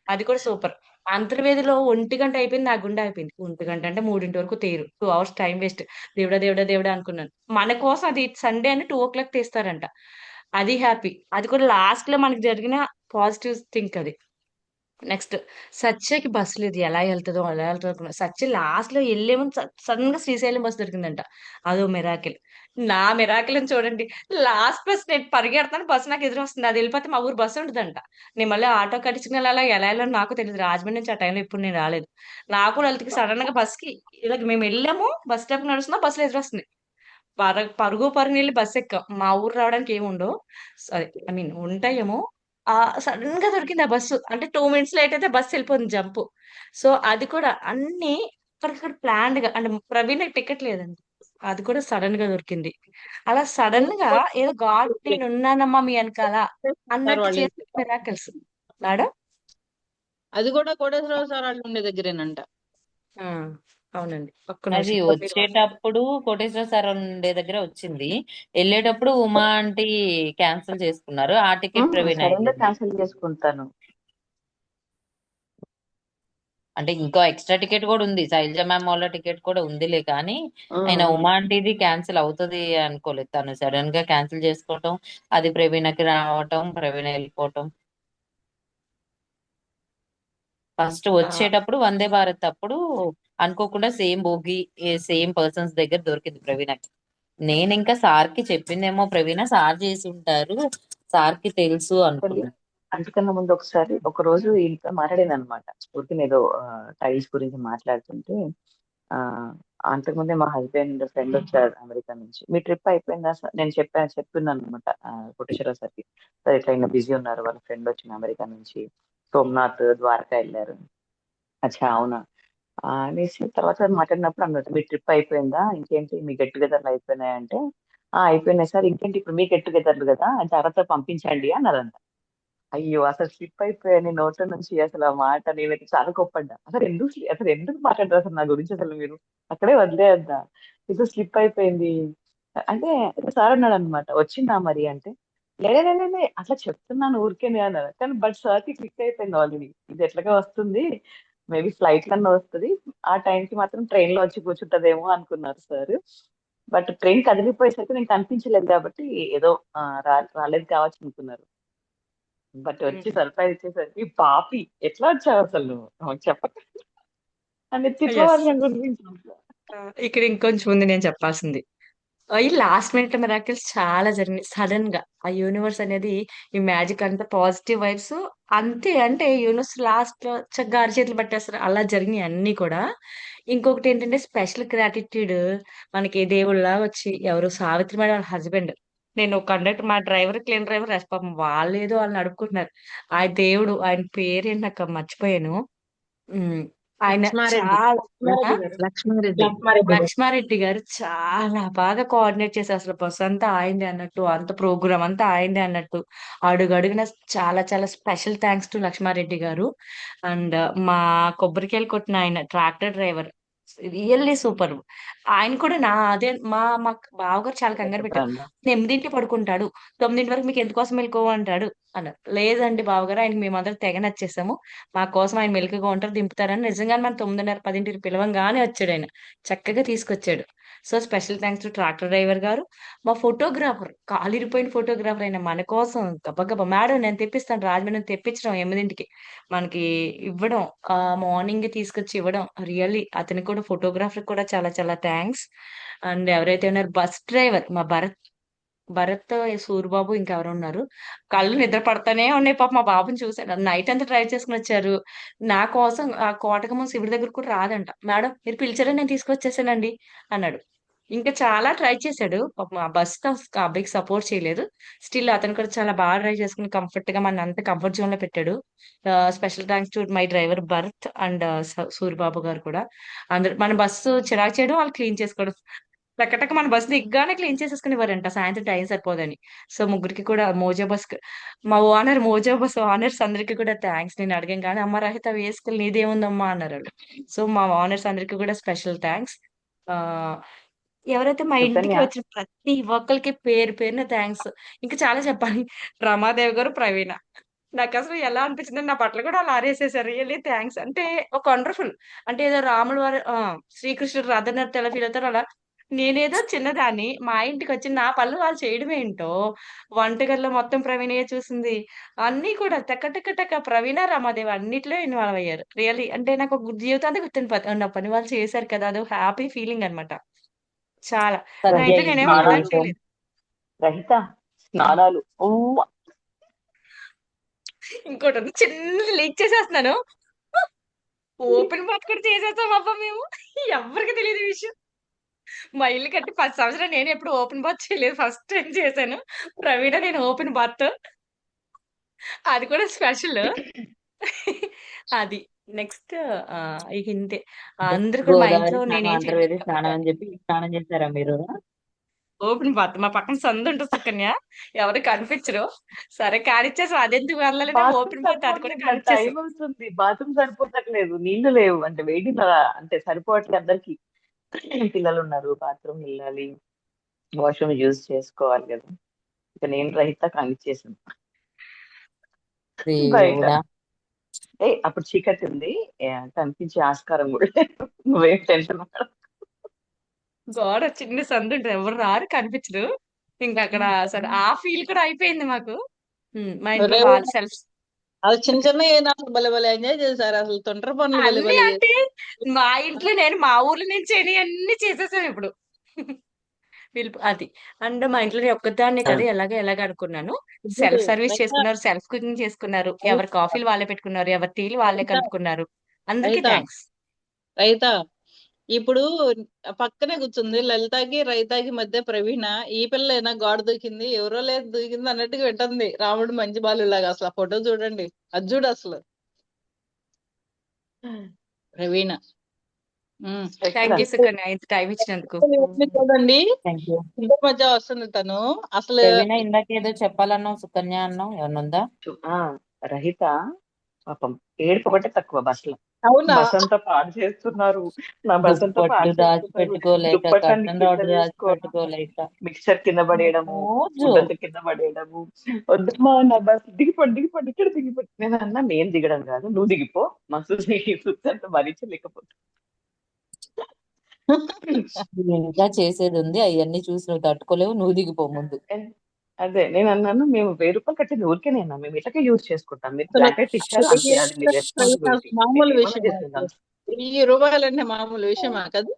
S12: అది కూడా సూపర్. అంతర్వేదిలో 1:00 అయిపోయింది. నా గుండె ఆగిపోయింది. 1:00 అంటే 3 వరకు తీయరు. 2 అవర్స్ టైమ్ వేస్ట్. దేవుడా అనుకున్నాను. మన కోసం అది సండే అని 2:00 తీస్తారంట. అది హ్యాపీ. అది కూడా లాస్ట్‌లో మనకు జరిగిన పాజిటివ్ థింక్ అది. నెక్స్ట్ సత్యకి బస్ లేదు. ఎలా ఎళ్తదో అనుకున్నా. సత్య లాస్ట్‌లో ఎళ్ళే ముందు సడెన్‌గా శ్రీశైలం బస్ దొరికిందంట. అదో మిరాకిల్. నా మిరాకిల్‌ని చూడండి. లాస్ట్ బస్ నేను పరిగెడతాను. బస్ నాకు ఎదురొస్తుంది. అది ఎళ్ళిపోతే మా ఊరు బస్ ఉండదంట. నేను మళ్ళీ ఆటో కట్టించుకొని ఎళ్ళాలా? ఎలా ఎళ్ళాలో నాకు తెలీదు. రాజమండ్రి నుంచి ఆ టైంలో ఎప్పుడు నేను రాలేదు. నాకు లలితకి సడెన్‌గా బస్‌కి ఇలాగ మేమెళ్ళాము. బస్ స్టాప్‌కి నడుస్తున్నాం. బస్సులో ఎదురొస్తుంది. పరుగునెళ్లి బస్సెక్కాం. మా ఊరు రావడానికి ఏముండవు. సారీ ఐ మీన్ ఉంటాయేమో. సడెన్‌గా దొరికింది ఆ బస్సు. అంటే 2 మినిట్స్ లేట్ అయితే బస్ ఎళ్ళిపోతుంది జంపు. సో, అది కూడా అన్నీ అక్కడిక్కడ ప్లాన్డ్‌గా అంటే ప్రవీణ్‌కి టికెట్ లేదండి. అది కూడా సడెన్‌గా దొరికింది. అలా సడెన్‌గా ఏదో గాడ్ నేనున్నానమ్మా మీ ఎనకాల
S3: సార్
S12: అన్నట్టు
S3: వాళ్ళు
S12: చేసిన మిరాకిల్స్. మేడం?
S3: అది కూడా కోటేశ్వరరావు సార్ వాళ్ళు ఉండే దగ్గరేనంట.
S12: ఆ, అవునండి, ఒక్క
S2: అది
S12: నిమిషం మీరు
S2: వచ్చేటప్పుడు కోటేశ్వర సార్ ఉండే దగ్గర వచ్చింది, వెళ్ళేటప్పుడు ఉమా ఆంటీ క్యాన్సిల్ చేసుకున్నారు, ఆ టికెట్ ప్రవీణ
S4: సడన్ గా
S2: వెళ్ళింది.
S4: క్యాన్సిల్ చేసుకుంటాను.
S2: అంటే ఇంకో ఎక్స్ట్రా టికెట్ కూడా ఉంది, శైలజ మ్యామ్ వాళ్ళ టికెట్ కూడా ఉందిలే, కానీ ఆయన ఉమా ఆంటీది క్యాన్సిల్ అవుతుంది అనుకోలేదు, తను సడన్ గా క్యాన్సిల్ చేసుకోవటం, అది ప్రవీణకి రావటం, ప్రవీణ వెళ్ళిపోవటం. ఫస్ట్ వచ్చేటప్పుడు వందే భారత్ అప్పుడు అనుకోకుండా సేమ్ బోగి సేమ్ పర్సన్స్ దగ్గర దొరికింది ప్రవీణకి. నేను ఇంకా సార్ కి చెప్పిందేమో ప్రవీణ, సార్ చేసి ఉంటారు, సార్ కి తెలుసు అనుకున్నాను.
S4: అంతకన్నా ముందు ఒకసారి ఒక రోజు ఇంట్లో మాట్లాడాను అనమాట. ఊరికే ఏదో టైల్స్ గురించి మాట్లాడుతుంటే అంతకుముందే మా హస్బెండ్ ఫ్రెండ్ వచ్చారు అమెరికా నుంచి. మీ ట్రిప్ అయిపోయిందా సార్? నేను చెప్తున్నాను అనమాట కోటేశ్వరరావు సార్కి. సార్ ఇట్లా ఇంకా బిజీ ఉన్నారు, వాళ్ళ ఫ్రెండ్ వచ్చిన అమెరికా నుంచి సోమనాథ్ ద్వారకా వెళ్ళారు. అచ్చా అవునా అనేసి తర్వాత మాట్లాడినప్పుడు అన్నట్టు మీ ట్రిప్ అయిపోయిందా, ఇంకేంటి మీ గెట్ టుగెదర్లు అయిపోయినాయంటే అయిపోయినాయి సార్, ఇంకేంటి ఇప్పుడు మీ గెట్ టుగెదర్లు కదా జాగ్రత్త పంపించండి అన్నారంట. అయ్యో అసలు స్లిప్ అయిపోయాను నోట్ల నుంచి అసలు ఆ మాట. నేనైతే చాలా కోప్పడ్డా. అసలు ఎందుకు మాట్లాడారు అసలు నా గురించి, అసలు మీరు అక్కడే వదిలేయద్దా, ఇది స్లిప్ అయిపోయింది అంటే. సార్ అన్నాడు అనమాట, వచ్చిందా మరి అంటే, లేదే అట్లా చెప్తున్నాను ఊరికేనే అన్నారు. కానీ బట్ సార్ కి క్లిక్ అయిపోయింది ఆల్రెడీ, ఇది ఎట్లాగా వస్తుంది, మేబీ ఫ్లైట్ కన్నా వస్తుంది, ఆ టైంకి మాత్రం ట్రైన్ లో వచ్చి కూర్చుంటదేమో అనుకున్నారు సార్. బట్ ట్రైన్ కదిలిపోయేసరికి నేను కనిపించలేదు కాబట్టి ఏదో రాలేదు కావచ్చు అనుకున్నారు. బట్ వచ్చి సర్ప్రైజ్ ఇచ్చేసరికి పాపి ఎట్లా వచ్చావు అసలు నువ్వు చెప్పక అని
S12: ఎస్,
S4: తిప్పవరం గురించి.
S12: ఇక్కడ ఇంకొంచెం ఉంది నేను చెప్పాల్సింది. ఈ లాస్ట్ మినిట్ మిరాకిల్స్ చాలా జరిగినాయి సడన్ గా. ఆ యూనివర్స్ అనేది, ఈ మ్యాజిక్ అంతా పాజిటివ్ వైబ్స్ అంతే. అంటే యూనివర్స్ లాస్ట్ లో చక్కగా అరిచేతులు పట్టేస్తారు, అలా జరిగినాయి అన్ని కూడా. ఇంకొకటి ఏంటంటే స్పెషల్ గ్రాటిట్యూడ్, మనకి దేవుళ్ళ వచ్చి ఎవరు సావిత్రి మేడం వాళ్ళ హస్బెండ్. నేను కండక్టర్, మా డ్రైవర్ క్లీన్ డ్రైవర్ పాపం వాళ్ళు ఏదో వాళ్ళని అడుక్కుంటున్నారు. ఆ దేవుడు, ఆయన పేరేంటి నాకు మర్చిపోయాను. ఉమ్, ఆయన
S6: లక్ష్మారెడ్డి
S12: చాలా ఆ?
S6: లక్ష్మారెడ్డి
S12: లక్ష్మారెడ్డి గారు చాలా బాగా కోఆర్డినేట్ చేసి, అసలు బస్ అంతా ఆయనదే అన్నట్టు, అంత ప్రోగ్రామ్ అంతా ఆయనదే అన్నట్టు, అడుగు అడుగున చాలా చాలా స్పెషల్ థ్యాంక్స్ టు లక్ష్మారెడ్డి గారు. అండ్ మా కొబ్బరికాయలు కొట్టిన ఆయన ట్రాక్టర్ డ్రైవర్, రియల్లీ సూపర్. ఆయన కూడా అదే మా బావగారు చాలా కంగారు పెట్టారు. 8 పడుకుంటాడు, 9 వరకు మీకు ఎందుకోసం మెలకువ అంటాడు అన్నారు. లేదండి బావగారు, ఆయనకి మేమందరం తెగ నచ్చేసాము, మా కోసం ఆయన మెలకుగా ఉంటారు, దింపుతారని. నిజంగానే మనం 9:30 10 పిలవంగానే వచ్చాడు ఆయన, చక్కగా తీసుకొచ్చాడు. So special thanks to tractor driver గారు. మా ఫోటోగ్రాఫర్, కాలిరిపోయిన ఫోటోగ్రాఫర్ అయిన మన కోసం గబగబా, మేడం నేను తెప్పిస్తాను రాజమండ్రి తెప్పించడం 8కి మనకి ఇవ్వడం, మార్నింగ్ తీసుకొచ్చి ఇవ్వడం. రియల్లీ అతనికి కూడా, ఫోటోగ్రాఫర్ కూడా చాలా చాలా థ్యాంక్స్. అండ్ ఎవరైతే ఉన్నారు, బస్ డ్రైవర్ మా భరత్ సూరిబాబు ఇంకెవరు ఉన్నారు, కళ్ళు నిద్ర పడతానే ఉన్నాయి పాప. మా బాబుని చూసాను, నైట్ అంతా డ్రైవ్ చేసుకుని వచ్చారు నా కోసం. ఆ కోటకమ్మ శివుడి దగ్గర కూడా రాదంట, మేడం మీరు పిలిచారని నేను తీసుకొచ్చేసానండి అన్నాడు. ఇంకా చాలా ట్రై చేశాడు పాపం. ఆ బస్ ఆ అబ్బాయికి సపోర్ట్ చేయలేదు, స్టిల్ అతను కూడా చాలా బాగా డ్రైవ్ చేసుకుని కంఫర్ట్ గా మన అంత కంఫర్ట్ జోన్ లో పెట్టాడు. Special thanks to my driver Bharat and Suribabu గారు కూడా. అందరు మన బస్సు చిరాకు చేయడం, వాళ్ళు క్లీన్ చేసుకోవడం, టక్కటక్క మన బస్ దిగ్గానే క్లీన్ చేసేసుకునేవారంట, సాయంత్రం టైం సరిపోదని. సో ముగ్గురికి కూడా మోజో బస్ మా ఓనర్, మోజో బస్ ఓనర్స్ అందరికి కూడా థ్యాంక్స్. నేను అడిగాను కానీ, అమ్మ రహిత వేసుకెళ్ళి నీదేముందమ్మా అన్నారు వాళ్ళు. సో మా ఓనర్స్ అందరికి కూడా స్పెషల్ థ్యాంక్స్. ఆ ఎవరైతే మా ఇంటికి
S4: చైతన్య
S12: వచ్చిన ప్రతి ఒక్కరికి పేరు పేరున థ్యాంక్స్. ఇంకా చాలా చెప్పాలి. రమాదేవి గారు, ప్రవీణ, నాకు అసలు ఎలా అనిపించింది, నా బట్టలు కూడా అలా ఆరేసేసారు. Really thanks. అంటే ఒక వండర్ఫుల్, అంటే ఏదో రాముడు వారు శ్రీకృష్ణుడు రథనర్త ఎలా ఫీల్ అవుతారో అలా, నేనేదో చిన్నదాన్ని మా ఇంటికి వచ్చి నా పనులు వాళ్ళు చేయడం ఏంటో, వంటగదిలో మొత్తం ప్రవీణయ్య చూసింది, అన్ని కూడా టక టక టక ప్రవీణ రమాదేవి అన్నిట్లో ఇన్వాల్వ్ అయ్యారు. రియల్లీ అంటే నాకు ఒక జీవితాంతం గుర్తుండిపోతుంది, నా పని వాళ్ళు చేశారు కదా, అదో హ్యాపీ ఫీలింగ్ అన్నమాట. చాలా నా
S2: సత్య
S12: ఇంట్లో
S2: ఈ
S12: నేనేమో
S2: స్నానాలు
S12: ఇవ్వడానికి చేయలేదు.
S4: రహిత స్నానాలు
S12: ఇంకోటి ఉంది, చిన్నది లీక్ చేసేస్తున్నాను, ఓపెన్ బాత్ కూడా చేసేస్తాం అబ్బా మేము, ఎవరికి తెలియదు ఈ విషయం. మా ఇల్లు కట్టి 10 సంవత్సరాలు, నేను ఎప్పుడు ఓపెన్ బాత్ చేయలేదు, ఫస్ట్ టైం చేశాను. ప్రవీణ నేను ఓపెన్ బాత్, అది కూడా స్పెషల్. అది నెక్స్ట్ ఇక ఇంతే. అందరు కూడా మా
S2: గోదావరి
S12: ఇంట్లో
S2: స్నానం,
S12: నేనేం
S2: అంతర్వేది స్నానం అని చెప్పి ఈ స్నానం చేశారా మీరు?
S12: ఓపెన్ బాత్ మా పక్కన సందు ఉంటుంది సుకన్య, ఎవరు కనిపించరు. సరే కానిచ్చేసి అదెందుకు వెళ్ళాలని
S4: బాత్రూమ్
S12: ఓపెన్ బాత్ అది కూడా
S4: సరిపోవట్లేదు, నాకు
S12: కానిచ్చేసాం.
S4: టైం అవుతుంది. బాత్రూమ్ సరిపోతట్లేదు, నీళ్లు లేవు, అంటే వేడి అంటే సరిపోవట్లేదు అందరికి. పిల్లలు ఉన్నారు, బాత్రూమ్ వెళ్ళాలి, వాష్రూమ్ యూజ్ చేసుకోవాలి కదా. ఇక నేను రహిత కానిచ్చేసాను బయట.
S2: దేవుడా
S4: అప్పుడు చీకటి ఉంది, కనిపించే ఆస్కారం కూడా లేదు. నువ్వేం టెన్షన్
S12: గోడ చిన్న సందు ఉంటుంది, ఎవరు రారు కనిపించరు. ఇంకా అక్కడ సరే ఆ ఫీల్ కూడా అయిపోయింది మాకు. మా ఇంట్లో
S3: రేవంత్
S12: వాళ్ళు సెల్ఫ్
S3: అది చిన్న చిన్న ఏనాలు భలే భలే ఎంజాయ్ చేశారు, అసలు తొంటరి పనులు భలే
S12: అన్ని
S3: భలే
S12: అంటే మా ఇంట్లో నేను మా ఊర్లో నుంచి అన్ని చేసేసాను ఇప్పుడు. వీళ్ళు అది అంటే మా ఇంట్లో నేను ఒక్కదాన్నే కదా ఎలాగ అనుకున్నాను.
S3: ఇప్పుడు
S12: సెల్ఫ్ సర్వీస్
S3: రైతా
S12: చేసుకున్నారు, సెల్ఫ్ కుకింగ్ చేసుకున్నారు, ఎవరి కాఫీలు వాళ్ళే పెట్టుకున్నారు, ఎవరి టీలు వాళ్ళే
S3: రైతా
S12: కలుపుకున్నారు. అందరికీ
S3: రైతా
S12: థ్యాంక్స్.
S3: రైతా ఇప్పుడు పక్కనే కూర్చుంది లలితకి రైతాకి మధ్య ప్రవీణ. ఈ పిల్ల ఏనా గాడు దూకింది, ఎవరో లేదు దూకింది అన్నట్టుగా వింటుంది. రాముడు మంచి బాలులాగా. అసలు ఆ ఫోటో చూడండి, అది చూడు అసలు ప్రవీణ.
S12: థ్యాంక్ యూ సుకన్య ఇంత టైం ఇచ్చినందుకు.
S3: చూడండి,
S2: థ్యాంక్ యూ.
S3: ఇద్దరి మధ్య వస్తుంది తను అసలు.
S2: ప్రవీణ ఇందాక ఏదో చెప్పాలన్నావు, సుకన్య అన్నావు, ఏమన్నా ఉందా?
S4: రహిత పాపం ఏడుపు ఒకటే తక్కువ బస్సులో.
S3: అవునా
S4: బస్ అంతా పాడు చేస్తున్నారు, నా బస్ అంతా
S2: దుప్పట్లు
S4: పాడు చేస్తున్నారు.
S2: దాచిపెట్టుకోలేక,
S4: దుప్పట్లన్నీ
S2: కట్టన్
S4: కింద
S2: రాడ్
S4: వేసుకోవడం,
S2: దాచిపెట్టుకోలేక
S4: మిక్సర్ కింద పడేయడము,
S2: రోజు
S4: ఫుడ్ అంతా కింద పడేయడము. వద్దమ్మా నా బస్ దిగిపోండి దిగిపోండి, ఇక్కడ దిగిపోండి. నేను అన్నా నేను దిగడం కాదు, నువ్వు దిగిపో, మస్తు అంతా భరించలేకపోతే.
S2: నువ్వు ఇంకా చేసేది ఉంది, అవన్నీ చూసి నువ్వు తట్టుకోలేవు, నువ్వు దిగిపో ముందు.
S4: అదే నేను అన్నాను, మేము 1000 రూపాయలు కట్టింది ఊరికేనేనా, మేము ఇట్లకే యూజ్ చేసుకుంటాం, మీరు
S3: అసలు
S4: జాకెట్ ఇచ్చారు అంతే, అది మీ రెస్పాన్సిబిలిటీ,
S3: మామూలు
S4: మేము ఏమన్నా
S3: విషయం
S4: చేసేదాం.
S3: 1000 రూపాయలంటే మామూలు విషయమా కదా.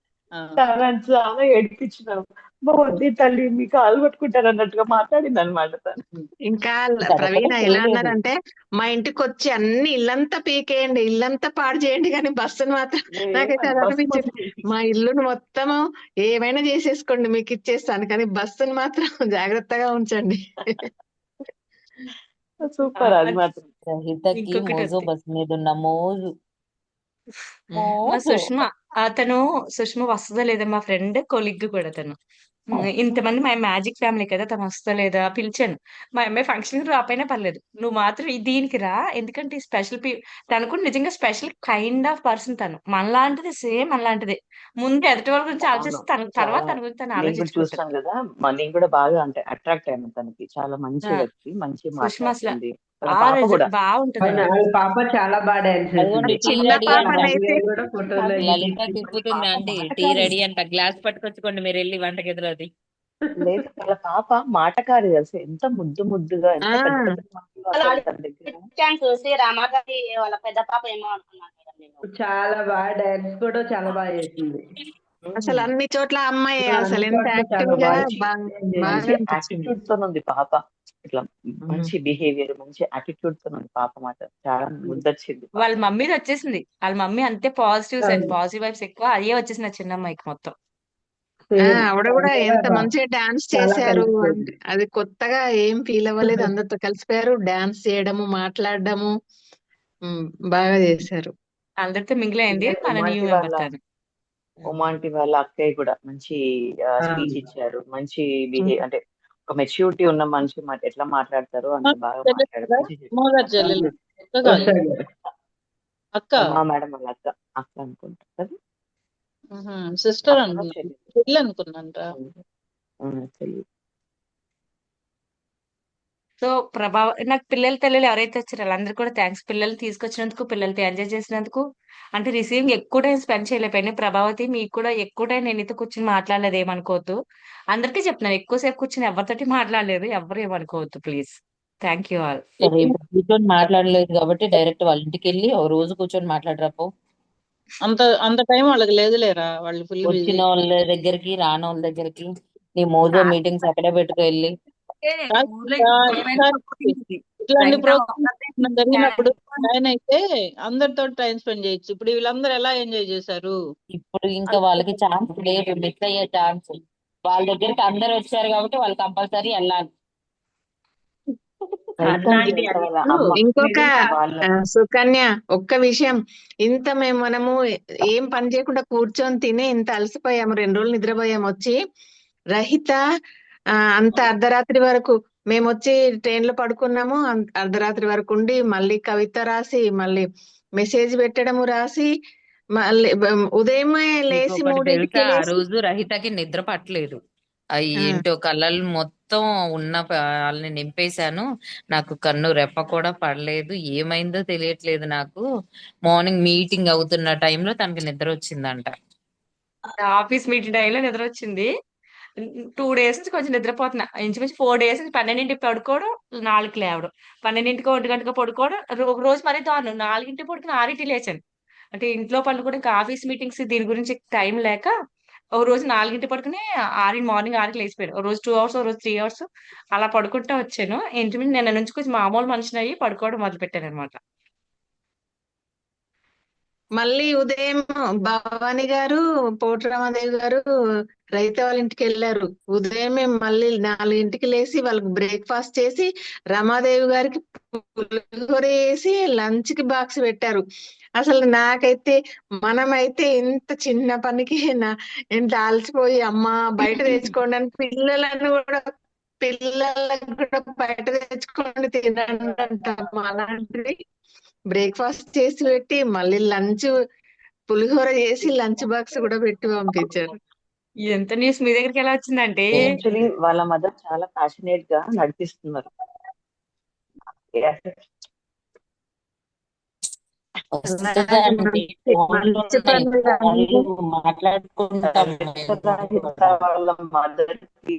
S4: చాలా ఏడిపించినావు. వద్దు తల్లి, మీ కాలు పట్టుకుంటారు అన్నట్టుగా మాట్లాడింది అనమాట తను.
S6: ఇంకా
S2: తను
S6: ప్రవీణ
S2: కూడా
S6: ఎలా
S2: చేయలేదు.
S6: అన్నారంటే, మా ఇంటికి వచ్చి అన్ని ఇల్లంతా పీకేయండి, ఇల్లంతా పాడు చేయండి, కానీ బస్సును మాత్రం నాకైతే అది
S4: బస్సు
S6: అనిపించింది. మా ఇల్లును మొత్తము ఏమైనా చేసేసుకోండి, మీకు ఇచ్చేస్తాను, కానీ బస్సును మాత్రం జాగ్రత్తగా ఉంచండి.
S4: సూపర్, అది మాత్రం.
S2: రహితకి
S12: ఇంకొకటి
S2: మోజో
S12: ఉంది.
S2: బస్ మీద ఉన్న మోజు
S12: మా
S2: మోజు
S12: సుష్మ వస్తుందా లేదా, మా ఫ్రెండ్ కొలిగ్ కూడా తను. ఇంతమంది మా మ్యాజిక్ ఫ్యామిలీ కదా, తను వస్తా లేదా పిలిచాను. మా అమ్మాయి ఫంక్షన్ రాపోయినా పర్లేదు, నువ్వు మాత్రం దీనికి రా, ఎందుకంటే ఈ స్పెషల్ తను కూడా నిజంగా స్పెషల్ కైండ్ ఆఫ్ పర్సన్. తను మనలాంటిది, సేమ్ మనలాంటిది. ముందు ఎదుటి వాళ్ళ గురించి
S4: అవును,
S12: ఆలోచిస్తే తర్వాత
S4: చాలా.
S12: తన గురించి తను
S4: నేను కూడా
S12: ఆలోచించుకుంటాను.
S4: చూస్తాను కదా, నేను కూడా బాగా అంటే అట్రాక్ట్ అయ్యాను తనకి. చాలా మంచి వ్యక్తి, మంచి
S12: సుష్మ అసలు
S4: మాట్లాడుతుంది. వాళ్ళ పాప కూడా
S12: బాగుంటది.
S1: వాళ్ళ పాప చాలా బాగా డాన్స్
S2: అదిగోండి,
S1: చేసింది.
S2: టీ
S6: చిన్న
S2: రెడీ అంట.
S6: పాపనైతే
S1: కూడా ఫోటోలో
S2: లలిత
S1: ఎక్కించి.
S2: తిప్పుతుంది
S4: పాప
S2: అండి, టీ
S4: మాటకారి.
S2: రెడీ అంట, గ్లాస్ పట్టుకొచ్చుకోండి మీరు వెళ్ళి వంటగదిలో. అది
S4: లేదు, వాళ్ళ పాప మాటకారి, తెలుసు ఎంత ముద్దు ముద్దుగా, ఎంత పెద్ద పెద్ద మాటలు అసలు తన దగ్గర.
S5: చూసి రమాగారి వాళ్ళ పెద్ద పాప ఏమో అనుకున్నాను మేడం నేను.
S1: చాలా బాగా డాన్స్ కూడా చాలా బాగా చేసింది.
S6: అసలు అన్ని చోట్ల అమ్మాయి అసలు
S1: అన్ని
S6: ఎంత
S1: చోట్ల
S6: యాక్టివ్
S1: చాలా
S6: గా
S1: బాగా
S6: బాగా
S4: మంచి
S6: అనిపించింది.
S4: యాటిట్యూడ్ తో ఉంది పాప. ఇట్లా మంచి బిహేవియర్, మంచి యాటిట్యూడ్ తో ఉంది పాప. మాట చాలా ముద్దొచ్చింది పాప.
S12: వాళ్ళ మమ్మీది వచ్చేసింది. వాళ్ళ మమ్మీ అంతే పాజిటివ్ వైబ్స్ ఎక్కువ, అయ్యే వచ్చేసింది ఆ చిన్న అమ్మాయికి మొత్తం.
S6: ఆవిడ కూడా ఎంత మంచిగా డాన్స్
S1: చాలా
S6: చేశారు
S1: కలిసిపోయింది.
S6: అంటే, అది కొత్తగా ఏం ఫీల్ అవ్వలేదు, అందరితో కలిసిపోయారు, డాన్స్ చేయడము, మాట్లాడడము బాగా చేశారు.
S12: అందరితో మింగిల్ అయింది మన న్యూ మెంబర్ తను.
S4: ఉమాంటి వాళ్ళ అక్కయ్య కూడా మంచి స్పీచ్ ఇచ్చారు, మంచి బిహేవ్, అంటే ఒక మెచ్యూరిటీ ఉన్న మనిషి ఎట్లా మాట్లాడతారో అంత బాగా మాట్లాడారు, మంచి
S3: అక్క
S4: ఉమా మేడం వాళ్ళ అక్క అనుకుంటా కదా,
S3: సిస్టర్
S4: అక్కనో
S3: అనుకున్నాను,
S4: చెల్లి.
S3: పెళ్ళి అనుకున్నాంట.
S4: తెలియదు.
S12: సో నాకు పిల్లలు ఎవరైతే వచ్చారో వాళ్ళందరూ కూడా థ్యాంక్స్. పిల్లల్ని తీసుకొచ్చినందుకు, పిల్లలతో ఎంజాయ్ చేసినందుకు. అంటే రిసీవింగ్ ఎక్కువ టైం స్పెండ్ చేయలేకపోయినా, ప్రభావతి మీకు కూడా ఎక్కువ టైం నేను ఇంత కూర్చొని మాట్లాడలేదు, ఏమనుకోవద్దు. అందరికీ చెప్తున్నాను, ఎక్కువసేపు కూర్చొని ఎవరితోటి మాట్లాడలేదు, ఎవరు ఏమనుకోవద్దు ప్లీజ్. Thank you all.
S2: సరే, ఇప్పుడు కూర్చొని మాట్లాడలేదు కాబట్టి డైరెక్ట్ వాళ్ళ ఇంటికి వెళ్ళి ఓ రోజు కూర్చొని మాట్లాడరాపో.
S3: అంత టైం వాళ్ళకి లేదులేరా, వాళ్ళు ఫుల్ బిజీ.
S2: వచ్చిన వాళ్ళ దగ్గరికి, రాని వాళ్ళ దగ్గరికి, నీ మోజో మీటింగ్స్ అక్కడే పెట్టుకు వెళ్ళి.
S3: ఇట్లాంటి ప్రోగ్రామ్ జరిగినప్పుడు జాయిన్ అయితే అందరితో టైం స్పెండ్ చేయొచ్చు. ఇప్పుడు వీళ్ళందరూ ఎలా ఎంజాయ్ చేశారు.
S2: ఇప్పుడు ఇంకా వాళ్ళకి ఛాన్స్ లేదు, మిస్ అయ్యే ఛాన్స్. వాళ్ళ దగ్గరికి అందరు వచ్చారు కాబట్టి వాళ్ళు కంపల్సరీ వెళ్ళాలి.
S6: ఇంకొక సుకన్య, ఒక్క విషయం, మనము ఏం పని చేయకుండా కూర్చొని తిని ఇంత అలసిపోయాము, 2 రోజులు నిద్రపోయాము వచ్చి. రహిత అంత అర్ధరాత్రి వరకు మేము వచ్చి ట్రైన్ లో పడుకున్నాము. అర్ధరాత్రి వరకు ఉండి మళ్ళీ కవిత రాసి మళ్ళీ మెసేజ్ పెట్టడము రాసి మళ్ళీ ఉదయమే
S2: మీకు
S6: లేసి
S2: ఒకటి
S6: 3ంటికి
S2: తెలుసా, ఆ
S6: లేసి
S2: రోజు రహితకి నిద్ర పట్టలేదు. అవి
S6: ఆ,
S2: ఏంటో కళ్ళలు మొత్తం ఉన్న వాళ్ళని నింపేశాను. నాకు కన్ను రెప్ప కూడా పడలేదు. ఏమైందో తెలియట్లేదు నాకు. మార్నింగ్ మీటింగ్ అవుతున్న టైంలో తనకి నిద్ర వచ్చిందంట.
S12: ఆఫీస్ మీటింగ్ టైంలో నిద్ర వచ్చింది. 2 days నుంచి కొంచెం నిద్రపోతున్నా. ఇంచుమించు 4 days నుంచి 12ంటికి పడుకోవడం, 4కి లేవడం, 12ంటికో 1 గంటకో పడుకోవడం. ఒక రోజు మరీ దారుణం, 4ంటికి పడుకుని 6ంటికి లేచాను. అంటే ఇంట్లో పనులు కూడా ఇంకా ఆఫీస్ మీటింగ్స్ దీని గురించి టైం లేక ఒక రోజు 4ంటికి పడుకుని మార్నింగ్ 6కి లేచిపోయాను. ఒక రోజు 2 hours, ఒక రోజు 3 hours అలా పడుకుంటా వచ్చాను. ఇంచుమించు నిన్న నుంచి కొంచెం మామూలు మనిషిని అయ్యి పడుకోవడం మొదలు పెట్టాను అనమాట.
S6: మళ్ళీ ఉదయం భవాని గారు పోటు రమాదేవి గారు రైతు వాళ్ళ ఇంటికి వెళ్ళారు. ఉదయమే మళ్ళీ 4ంటికి లేసి వాళ్ళకి బ్రేక్ఫాస్ట్ చేసి రమాదేవి గారికి పులిహోర వేసి లంచ్ కి బాక్స్ పెట్టారు. అసలు నాకైతే మనమైతే ఇంత చిన్న పనికి ఎంత అలసిపోయి అమ్మ బయట తెచ్చుకోండి అని పిల్లలకు కూడా బయట తెచ్చుకోండి తినండి అంటాం. అలాంటిది బ్రేక్ఫాస్ట్ చేసి పెట్టి మళ్ళీ లంచ్ పులిహోర చేసి లంచ్ బాక్స్ కూడా పెట్టి పంపించారు.
S12: ఎంత న్యూస్ మీ దగ్గరికి ఎలా వచ్చిందంటే
S4: యాక్చువల్లీ వాళ్ళ మదర్ చాలా ప్యాషనేట్ గా నడిపిస్తున్నారు.
S2: వస్తుందండి. ఫోన్లు
S6: మంచి
S2: ఉన్నాయి,
S6: పనులు కానీ
S2: ఫోన్లు మాట్లాడుకుంటాం.
S4: రహిత వాళ్ళ మదర్ కి